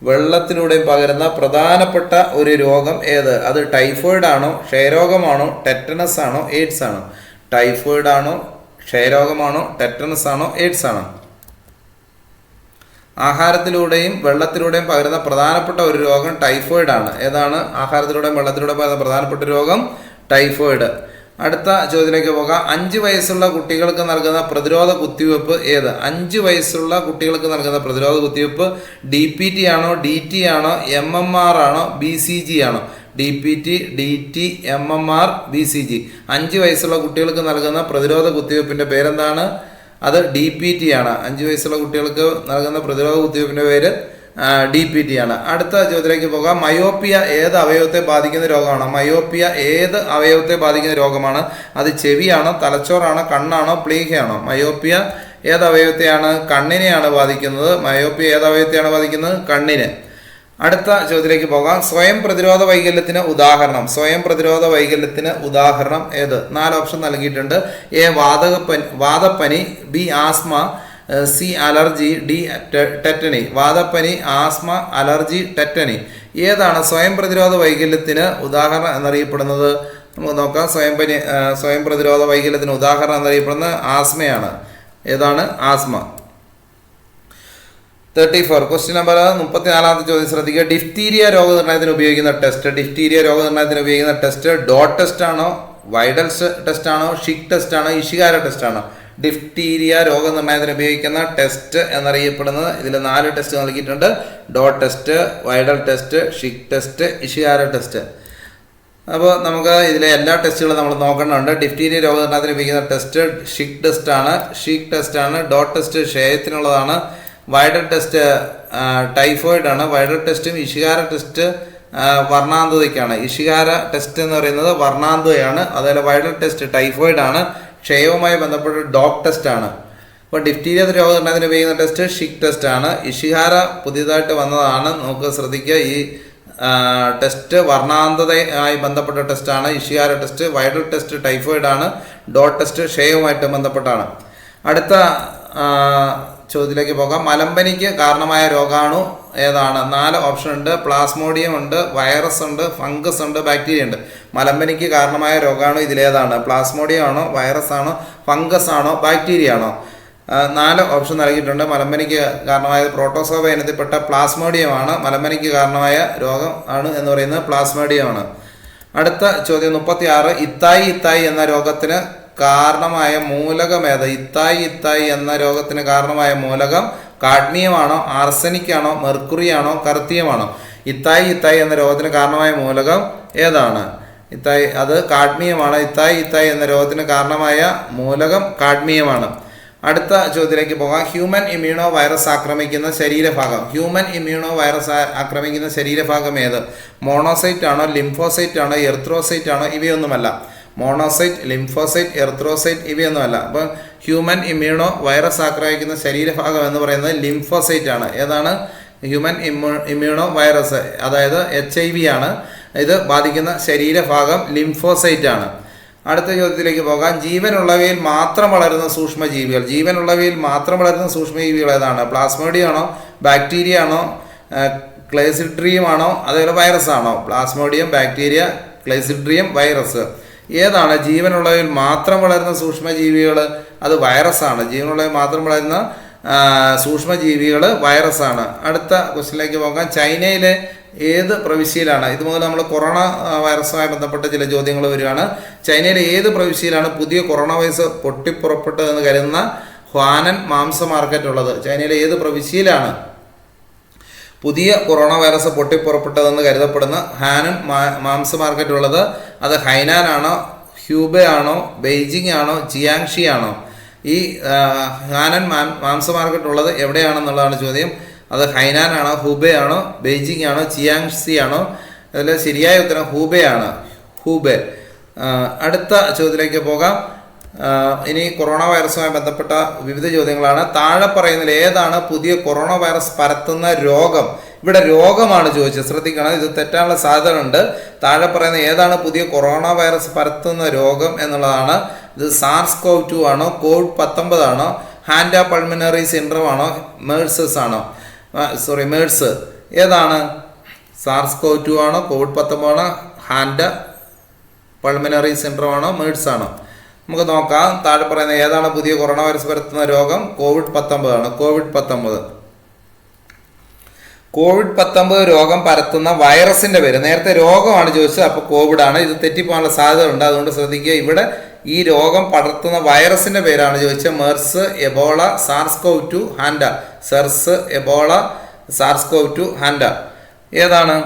വെള്ളത്തിലൂടെയും പകരുന്ന പ്രധാനപ്പെട്ട ഒരു രോഗം ഏത്? അത് ടൈഫോയിഡ് ആണോ, ക്ഷയരോഗമാണോ, ടെറ്റനസ് ആണോ, എയ്ഡ്സ് ആണോ? ടൈഫോയിഡ് ആണോ, ക്ഷയരോഗമാണോ, ടെറ്റനസ് ആണോ, എയ്ഡ്സ് ആണോ? ആഹാരത്തിലൂടെയും വെള്ളത്തിലൂടെയും പകരുന്ന പ്രധാനപ്പെട്ട ഒരു രോഗം ടൈഫോയിഡ് ആണ്. ഏതാണ്? ആഹാരത്തിലൂടെയും വെള്ളത്തിലൂടെയും പകരുന്ന പ്രധാനപ്പെട്ട രോഗം ടൈഫോയിഡ്. അടുത്ത ചോദ്യത്തിലേക്ക് പോകാം. 5 വയസ്സുള്ള കുട്ടികൾക്ക് നൽകുന്ന പ്രതിരോധ കുത്തിവയ്പ്പ് ഏത്? 5 വയസ്സുള്ള കുട്ടികൾക്ക് നൽകുന്ന പ്രതിരോധ കുത്തിവയ്പ്പ് DPT ആണോ, DT ആണോ, MMR ആണോ, BCG ആണോ? DPT, DT, MMR, BCG. 5 വയസ്സുള്ള കുട്ടികൾക്ക് നൽകുന്ന പ്രതിരോധ കുത്തിവയ്പ്പിൻ്റെ പേരെന്താണ്? അത് DPT ആണ്. 5 വയസ്സുള്ള കുട്ടികൾക്ക് നൽകുന്ന പ്രതിരോധ കുത്തിവയ്പ്പിൻ്റെ പേര് DPT ആണ്. അടുത്ത ചോദ്യത്തിലേക്ക് പോകാം. മയോപ്പിയ ഏത് അവയവത്തെ ബാധിക്കുന്ന രോഗമാണ്? മയോപ്പിയ ഏത് അവയവത്തെ ബാധിക്കുന്ന രോഗമാണ്? അത് ചെവിയാണോ, തലച്ചോറാണോ, കണ്ണാണോ, പ്ലീഹയാണോ? മയോപ്പിയ ഏത് അവയവത്തെയാണ്? കണ്ണിനെയാണ് ബാധിക്കുന്നത്. മയോപ്പിയ ഏത് അവയവത്തെയാണ് ബാധിക്കുന്നത്? കണ്ണിന്. അടുത്ത ചോദ്യത്തിലേക്ക് പോകാം. സ്വയം പ്രതിരോധ വൈകല്യത്തിന് ഉദാഹരണം. സ്വയം പ്രതിരോധ വൈകല്യത്തിന് ഉദാഹരണം ഏത്? 4 ഓപ്ഷൻ നൽകിയിട്ടുണ്ട്. എ വാദപ്പനി, B asthma, C allergy, D tetany. വാദപ്പനി, ആസ്മ, അലർജി, ടെറ്റനി. ഏതാണ് സ്വയം പ്രതിരോധ വൈകല്യത്തിന് ഉദാഹരണം എന്നറിയപ്പെടുന്നത്? നമുക്ക് നോക്കാം. സ്വയം പ്രതിരോധ വൈകല്യത്തിന് ഉദാഹരണം എന്നറിയപ്പെടുന്നത് ആസ്മയാണ്. ഏതാണ്? ആസ്മ. 34. ക്വസ്റ്റ്യൻ നമ്പർ 34ാമത്തെ ചോദ്യം ശ്രദ്ധിക്കുക. ഡിഫ്തീരിയ രോഗനിർണയത്തിന് ഉപയോഗിക്കുന്ന ടെസ്റ്റ്. ഡിഫ്തീരിയ രോഗനിർണയത്തിന് ഉപയോഗിക്കുന്ന ടെസ്റ്റ് ഡോട്ട് ടെസ്റ്റ് ആണോ, വൈഡൽ ടെസ്റ്റ് ആണോ, ഷിക് ടെസ്റ്റ് ആണോ, ഇഷിഗാര ടെസ്റ്റ് ആണോ? ഡിഫ്തീരിയ രോഗനിർണയത്തിന് ഉപയോഗിക്കുന്ന ടെസ്റ്റ് എന്നറിയപ്പെടുന്നത് ഇതിൽ 4 ടെസ്റ്റ് നൽകിയിട്ടുണ്ട്. Dot test, Widal test, Schick test, Ishihara test. അപ്പോൾ നമുക്ക് ഇതിലെ എല്ലാ ടെസ്റ്റുകളും നമ്മൾ നോക്കേണ്ടതുണ്ട്. ഡിഫ്തീരിയ രോഗനിർണയത്തിന് ഉപയോഗിക്കുന്ന ടെസ്റ്റ് ഷിക് ടെസ്റ്റ് ആണ്, ഷീക് ടെസ്റ്റ് ആണ്. ഡോട്ട് ടെസ്റ്റ് ക്ഷയത്തിനുള്ളതാണ്. വൈഡൽ ടെസ്റ്റ് ടൈഫോയിഡ് ആണ്. വൈഡൽ ടെസ്റ്റും ഇഷിഗാര ടെസ്റ്റ് വർണ്ണാന്തതയ്ക്കാണ്. ഇഷിഗാര ടെസ്റ്റ് എന്ന് പറയുന്നത് വർണ്ണാന്തതയാണ്. അതുപോലെ വൈഡൽ ടെസ്റ്റ് ടൈഫോയിഡ് ആണ്. ക്ഷയവുമായി ബന്ധപ്പെട്ട ഡോഗ് ടെസ്റ്റ് ആണ്. അപ്പോൾ ഡിഫ്തീരിയ രോഗനിർണയത്തിന് ഉപയോഗിക്കുന്ന ടെസ്റ്റ് ഷിക് ടെസ്റ്റ് ആണ്. ഇഷിഗാര പുതിയതായിട്ട് വന്നതാണ്. നമുക്ക് ശ്രദ്ധിക്കുക, ഈ ടെസ്റ്റ് വർണ്ണാന്തതയുമായി ബന്ധപ്പെട്ട ടെസ്റ്റാണ്. ഇഷിഗാര ടെസ്റ്റ്. വൈഡൽ ടെസ്റ്റ് ടൈഫോയിഡ് ആണ്. ഡോട്ട് ടെസ്റ്റ് ക്ഷയവുമായിട്ട് ബന്ധപ്പെട്ടാണ്. അടുത്ത ചോദ്യത്തിലേക്ക് പോകാം. മലമ്പനിക്ക് കാരണമായ രോഗാണു ഏതാണ്? 4 ഓപ്ഷൻ ഉണ്ട്. പ്ലാസ്മോഡിയം ഉണ്ട്, വൈറസ് ഉണ്ട്, ഫംഗസ് ഉണ്ട്, ബാക്ടീരിയ ഉണ്ട്. മലമ്പനിക്ക് കാരണമായ രോഗാണു ഇതിലേതാണ്? പ്ലാസ്മോഡിയം ആണോ, വൈറസ് ആണോ, ഫംഗസ് ആണോ, ബാക്ടീരിയ ആണോ? 4 ഓപ്ഷൻ നൽകിയിട്ടുണ്ട്. മലമ്പനിക്ക് കാരണമായ പ്രോട്ടോസോവ ഇനത്തിൽപ്പെട്ട പ്ലാസ്മോഡിയം ആണ്. മലമ്പനിക്ക് കാരണമായ രോഗം ആണ് എന്ന് പറയുന്നത് പ്ലാസ്മോഡിയം ആണ്. അടുത്ത ചോദ്യം 36. ഇത്തായി എന്ന രോഗത്തിന് കാരണമായ മൂലകം ഏത്? ഇത്തായി എന്ന രോഗത്തിന് കാരണമായ മൂലകം കാഡ്മിയമാണോ, ആർസനിക് ആണോ, മെർക്കുറി ആണോ, കർത്തിയമാണോ? ഇത്തായി എന്ന രോഗത്തിന് കാരണമായ മൂലകം ഏതാണ്? അത് കാഡ്മിയമാണ്. ഇത്തായി എന്ന രോഗത്തിന് കാരണമായ മൂലകം കാഡ്മിയമാണ്. അടുത്ത ചോദ്യത്തിലേക്ക് പോകാം. ഹ്യൂമൻ ഇമ്മ്യൂണോ വൈറസ് ആക്രമിക്കുന്ന ശരീരഭാഗം. ഹ്യൂമൻ ഇമ്മ്യൂണോ വൈറസ് ആക്രമിക്കുന്ന ശരീരഭാഗം ഏത്? മോണോസൈറ്റ് ആണോ, ലിംഫോസൈറ്റ് ആണോ, എർത്രോസൈറ്റ് ആണോ? ഇവയൊന്നുമല്ല. മോണോസൈറ്റ്, ലിംഫോസൈറ്റ്, എർത്രോസൈറ്റ് ഇവയൊന്നുമല്ല. അപ്പോൾ ഹ്യൂമൻ ഇമ്മ്യൂണോ വൈറസ് ആക്രമിക്കുന്ന ശരീരഭാഗം എന്ന് പറയുന്നത് ലിംഫോസൈറ്റ് ആണ്. ഏതാണ്? ഹ്യൂമൻ ഇമ്മ്യൂണോ വൈറസ്, അതായത് HIV ആണ്. ഇത് ബാധിക്കുന്ന ശരീരഭാഗം ലിംഫോസൈറ്റ് ആണ്. അടുത്ത ചോദ്യത്തിലേക്ക് പോകാം. ജീവനുള്ളവയിൽ മാത്രം വളരുന്ന സൂക്ഷ്മജീവികൾ. ജീവനുള്ളവയിൽ മാത്രം വളരുന്ന സൂക്ഷ്മജീവികൾ ഏതാണ്? പ്ലാസ്മോഡിയം ആണോ, ബാക്ടീരിയ ആണോ, ക്ലേസിഡ്രിയം ആണോ, അതേപോലെ വൈറസ് ആണോ? Plasmodium, bacteria, clostridium, virus. ഏതാണ് ജീവനുള്ളവയിൽ മാത്രം വളരുന്ന സൂക്ഷ്മജീവികൾ? അത് വൈറസാണ്. ജീവനുള്ളവയിൽ മാത്രം വളരുന്ന സൂക്ഷ്മജീവികൾ വൈറസാണ്. അടുത്ത ക്വസ്റ്റ്യനിലേക്ക് പോകാം. ചൈനയിലെ ഏത് പ്രവിശ്യയിലാണ്? ഇതുമുതൽ നമ്മൾ കൊറോണ വൈറസുമായി ബന്ധപ്പെട്ട ചില ചോദ്യങ്ങൾ വരികയാണ്. ചൈനയിലെ ഏത് പ്രവിശ്യയിലാണ് പുതിയ കൊറോണ വൈറസ് പൊട്ടിപ്പുറപ്പെട്ടതെന്ന് കരുതുന്ന ഹ്വാനൻ മാംസ മാർക്കറ്റ് ഉള്ളത്? ചൈനയിലെ ഏത് പ്രവിശ്യയിലാണ് പുതിയ കൊറോണ വൈറസ് പൊട്ടിപ്പുറപ്പെട്ടതെന്ന് കരുതപ്പെടുന്ന ഹാനൻ മാംസ മാർക്കറ്റ് ഉള്ളത്? അത് ഹൈനാൻ ആണോ, ഹ്യൂബെ ആണോ, ബെയ്ജിങ് ആണോ, ജിയാങ്ഷി ആണോ? ഈ ഹാനൻ മാംസ മാർക്കറ്റ് ഉള്ളത് എവിടെയാണെന്നുള്ളതാണ് ചോദ്യം. അത് ഹൈനാൻ ആണോ, ഹൂബെ ആണോ, ബെയ്ജിങ് ആണോ, ജിയാങ്ഷി ആണോ? അതിൽ ശരിയായ ഉത്തരം ഹൂബെ ആണ്. ഹൂബെ. അടുത്ത ചോദ്യത്തിലേക്ക് പോകാം. ഇനി കൊറോണ വൈറസുമായി ബന്ധപ്പെട്ട വിവിധ ചോദ്യങ്ങളാണ്. താഴെ പറയുന്നതിൽ ഏതാണ് പുതിയ കൊറോണ വൈറസ് പരത്തുന്ന രോഗം? ഇവിടെ രോഗമാണ് ചോദിച്ചത്, ശ്രദ്ധിക്കണം, ഇത് തെറ്റാനുള്ള സാധ്യതയുണ്ട്. താഴെ പറയുന്ന ഏതാണ് പുതിയ കൊറോണ വൈറസ് പരത്തുന്ന രോഗം എന്നുള്ളതാണ്. ഇത് SARS-CoV-2 ആണോ, COVID-19 ആണോ, ഹാൻഡ പൾമിനറി സിൻഡ്രോം ആണോ, മേഴ്സസ് ആണോ? മേഴ്സ്. ഏതാണ്? SARS-CoV-2 ആണോ, COVID-19 ആണോ, ഹാൻഡ പൾമിനറി സിൻഡ്രോം ആണോ, മേഴ്സ് ആണോ? നമുക്ക് നോക്കാം. താഴെ പറയുന്ന ഏതാണ് പുതിയ കൊറോണ വൈറസ് പരത്തുന്ന രോഗം? COVID-19 ആണ്. COVID-19 രോഗം പരത്തുന്ന വൈറസിന്റെ പേര്. നേരത്തെ രോഗമാണ് ചോദിച്ചത്, അപ്പോൾ കോവിഡ് ആണ്. ഇത് തെറ്റിപ്പോകാനുള്ള സാധ്യത ഉണ്ട്, അതുകൊണ്ട് ശ്രദ്ധിക്കുക. ഇവിടെ ഈ രോഗം പടർത്തുന്ന വൈറസിന്റെ പേരാണ് ചോദിച്ചത്. MERS, Ebola, SARS-CoV-2, Hanta. SARS, Ebola, SARS-CoV-2, Hanta. ഏതാണ്?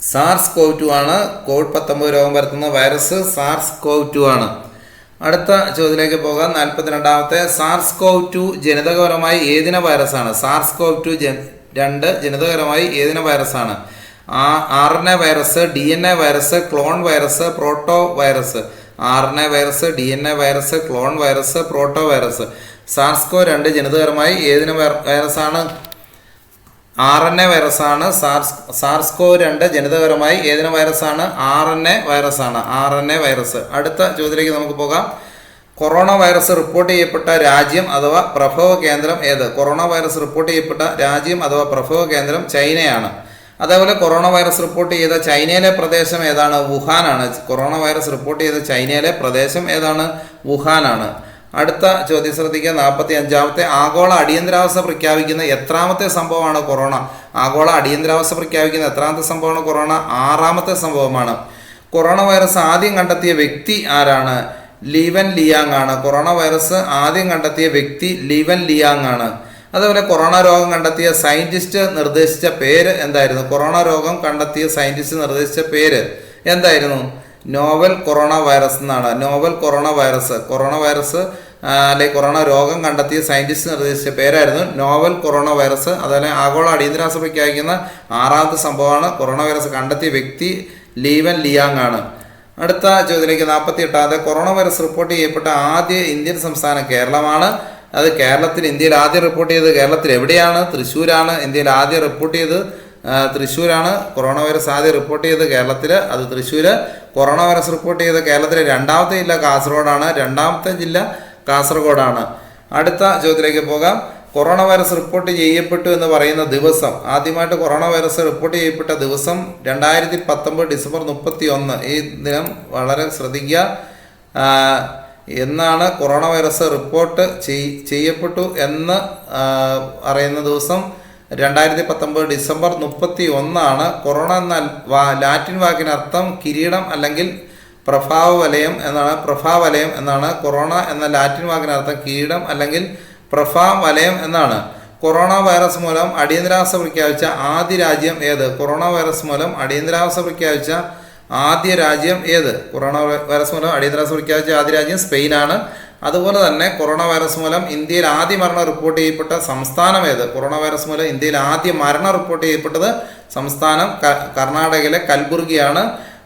SARS-CoV-2 ആണ് COVID-19 രോഗം പരത്തുന്ന വൈറസ് SARS-CoV-2 ആണ്. അടുത്ത ചോദ്യത്തിലേക്ക് പോകാം. 42ാമത്തെ SARS-CoV-2 ജനിതകപരമായി ഏതിന വൈറസാണ്? SARS-CoV-2 ജനിതകപരമായി ഏതിന വൈറസാണ്? RNA virus, DNA virus, clone virus, proto virus. RNA virus, DNA virus, clone virus, proto virus. SARS-CoV-2 ജനിതകപരമായി ഏതിന വൈറസാണ്? RNA വൈറസാണ്. SARS-CoV-2 ജനിതകപരമായി ഏതിന വൈറസാണ്? RNA വൈറസാണ്. RNA virus. അടുത്ത ചോദ്യത്തിലേക്ക് നമുക്ക് പോകാം. കൊറോണ വൈറസ് റിപ്പോർട്ട് ചെയ്യപ്പെട്ട രാജ്യം അഥവാ പ്രഭവ കേന്ദ്രം ഏത്? കൊറോണ വൈറസ് റിപ്പോർട്ട് ചെയ്യപ്പെട്ട രാജ്യം അഥവാ പ്രഭവ കേന്ദ്രം ചൈനയാണ്. അതേപോലെ കൊറോണ വൈറസ് റിപ്പോർട്ട് ചെയ്ത ചൈനയിലെ പ്രദേശം ഏതാണ്? വുഹാനാണ്. കൊറോണ വൈറസ് റിപ്പോർട്ട് ചെയ്ത ചൈനയിലെ പ്രദേശം ഏതാണ്? വുഹാനാണ്. അടുത്ത ചോദ്യം ശ്രദ്ധിക്കുക. 45ാമത്തെ ആഗോള അടിയന്തരാവസ്ഥ പ്രഖ്യാപിക്കുന്ന എത്രാമത്തെ സംഭവമാണ് കൊറോണ? ആഗോള അടിയന്തരാവസ്ഥ പ്രഖ്യാപിക്കുന്ന എത്രാമത്തെ സംഭവമാണ് കൊറോണ? 6ാമത്തെ സംഭവമാണ്. കൊറോണ വൈറസ് ആദ്യം കണ്ടെത്തിയ വ്യക്തി ആരാണ്? ലീവൻ ലിയാങ് ആണ്. കൊറോണ വൈറസ് ആദ്യം കണ്ടെത്തിയ വ്യക്തി ലീവൻ ലിയാങ് ആണ്. അതുപോലെ കൊറോണ രോഗം കണ്ടെത്തിയ സയന്റിസ്റ്റ് നിർദ്ദേശിച്ച പേര് എന്തായിരുന്നു? കൊറോണ രോഗം കണ്ടെത്തിയ സയന്റിസ്റ്റ് നിർദ്ദേശിച്ച പേര് എന്തായിരുന്നു? നോവൽ കൊറോണ വൈറസ് എന്നാണ്. Novel corona virus. Corona virus അല്ലെങ്കിൽ കൊറോണ രോഗം കണ്ടെത്തിയ സയന്റിസ്റ്റ് നിർദ്ദേശിച്ച പേരായിരുന്നു നോവൽ കൊറോണ വൈറസ്. അതുപോലെ ആഗോള അടിയന്തരാവസ്ഥ പ്രഖ്യാപിക്കുന്ന 6ാമത്തെ സംഭവമാണ്. കൊറോണ വൈറസ് കണ്ടെത്തിയ വ്യക്തി ലീവൻ ലിയാങ് ആണ്. അടുത്ത ചോദ്യത്തിലേക്ക് 48ാമത്തെ കൊറോണ വൈറസ് റിപ്പോർട്ട് ചെയ്യപ്പെട്ട ആദ്യ ഇന്ത്യൻ സംസ്ഥാനം കേരളമാണ്. അത് ഇന്ത്യയിൽ ആദ്യം റിപ്പോർട്ട് ചെയ്തത് കേരളത്തിൽ എവിടെയാണ്? തൃശ്ശൂരാണ്. ഇന്ത്യയിൽ ആദ്യം റിപ്പോർട്ട് ചെയ്തത് തൃശ്ശൂരാണ്. കൊറോണ വൈറസ് ആദ്യം റിപ്പോർട്ട് ചെയ്തത് കേരളത്തിൽ, അത് തൃശ്ശൂര്. കൊറോണ വൈറസ് റിപ്പോർട്ട് ചെയ്ത കേരളത്തിലെ 2ാമത്തെ ജില്ല കാസർഗോഡാണ്. 2ാമത്തെ ജില്ല കാസർഗോഡാണ്. അടുത്ത ചോദ്യത്തിലേക്ക് പോകാം. കൊറോണ വൈറസ് റിപ്പോർട്ട് ചെയ്യപ്പെട്ടു എന്ന് പറയുന്ന ദിവസം, ആദ്യമായിട്ട് കൊറോണ വൈറസ് റിപ്പോർട്ട് ചെയ്യപ്പെട്ട ദിവസം 2019 ഡിസംബർ 31. ഈ ദിനം വളരെ ശ്രദ്ധിക്കുക. എന്നാണ് കൊറോണ വൈറസ് റിപ്പോർട്ട് ചെയ്യപ്പെട്ടു എന്ന് അറിയുന്ന ദിവസം 2019 ഡിസംബർ 31 കൊറോണ എന്ന ലാറ്റിൻ വാക്കിനർത്ഥം കിരീടം അല്ലെങ്കിൽ പ്രഭാവലയം എന്നാണ്. പ്രഭാവലയം എന്നാണ്. കൊറോണ എന്ന ലാറ്റിൻ വാക്കിനർത്ഥം കിരീടം അല്ലെങ്കിൽ പ്രഭാവലയം എന്നാണ്. കൊറോണ വൈറസ് മൂലം അടിയന്തരാവസ്ഥ പ്രഖ്യാപിച്ച ആദ്യ രാജ്യം ഏത്? കൊറോണ വൈറസ് മൂലം അടിയന്തരാവസ്ഥ പ്രഖ്യാപിച്ച ആദ്യ രാജ്യം ഏത്? കൊറോണ വൈറസ് മൂലം അടിയന്തരാവസ്ഥ പ്രഖ്യാപിച്ച ആദ്യ രാജ്യം സ്പെയിനാണ്. അതുപോലെ തന്നെ കൊറോണ വൈറസ് മൂലം ഇന്ത്യയിൽ ആദ്യ മരണം റിപ്പോർട്ട് ചെയ്യപ്പെട്ട സംസ്ഥാനം ഏത്? കൊറോണ വൈറസ് മൂലം ഇന്ത്യയിൽ ആദ്യ മരണം റിപ്പോർട്ട് ചെയ്യപ്പെട്ടത് സംസ്ഥാനം കർണാടകയിലെ കൽബുർഗിയാണ്.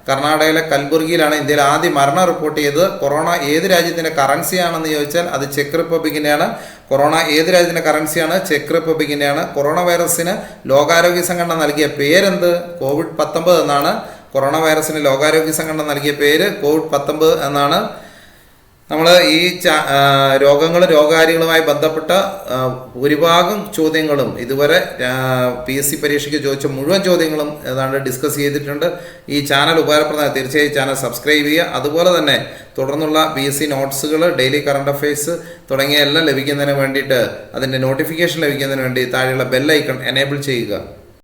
കർണാടകയിലെ കൽബുർഗിയിലാണ് ഇന്ത്യയിൽ ആദ്യ മരണം റിപ്പോർട്ട് ചെയ്തത്. കൊറോണ ഏത് രാജ്യത്തിൻ്റെ കറൻസിയാണെന്ന് ചോദിച്ചാൽ അത് ചെക്ക് റിപ്പബ്ലിക്കിൻ്റെയാണ്. കൊറോണ ഏത് രാജ്യത്തിൻ്റെ കറൻസിയാണ്? ചെക്ക് റിപ്പബ്ലിക്കിൻ്റെയാണ്. കൊറോണ വൈറസിന് ലോകാരോഗ്യ സംഘടന നൽകിയ പേരെന്ത്? COVID-19 എന്നാണ്. കൊറോണ വൈറസിന് ലോകാരോഗ്യ സംഘടന നൽകിയ പേര് COVID-19 എന്നാണ്. നമ്മൾ ഈ രോഗകാര്യങ്ങളുമായി ബന്ധപ്പെട്ട ഭൂരിഭാഗം ചോദ്യങ്ങളും ഇതുവരെ PSC പരീക്ഷയ്ക്ക് ചോദിച്ച മുഴുവൻ ചോദ്യങ്ങളും ഏതാണ്ട് ഡിസ്കസ് ചെയ്തിട്ടുണ്ട്. ഈ ചാനൽ ഉപകാരപ്രദമായി തീർച്ചയായും ചാനൽ സബ്സ്ക്രൈബ് ചെയ്യുക. അതുപോലെ തന്നെ തുടർന്നുള്ള PSC നോട്ട്സുകൾ, ഡെയിലി കറണ്ട് അഫയേഴ്സ് തുടങ്ങിയ എല്ലാം ലഭിക്കുന്നതിന് വേണ്ടിയിട്ട്, അതിൻ്റെ നോട്ടിഫിക്കേഷൻ ലഭിക്കുന്നതിന് വേണ്ടി താഴെയുള്ള ബെൽ ഐക്കൺ എനേബിൾ ചെയ്യുക.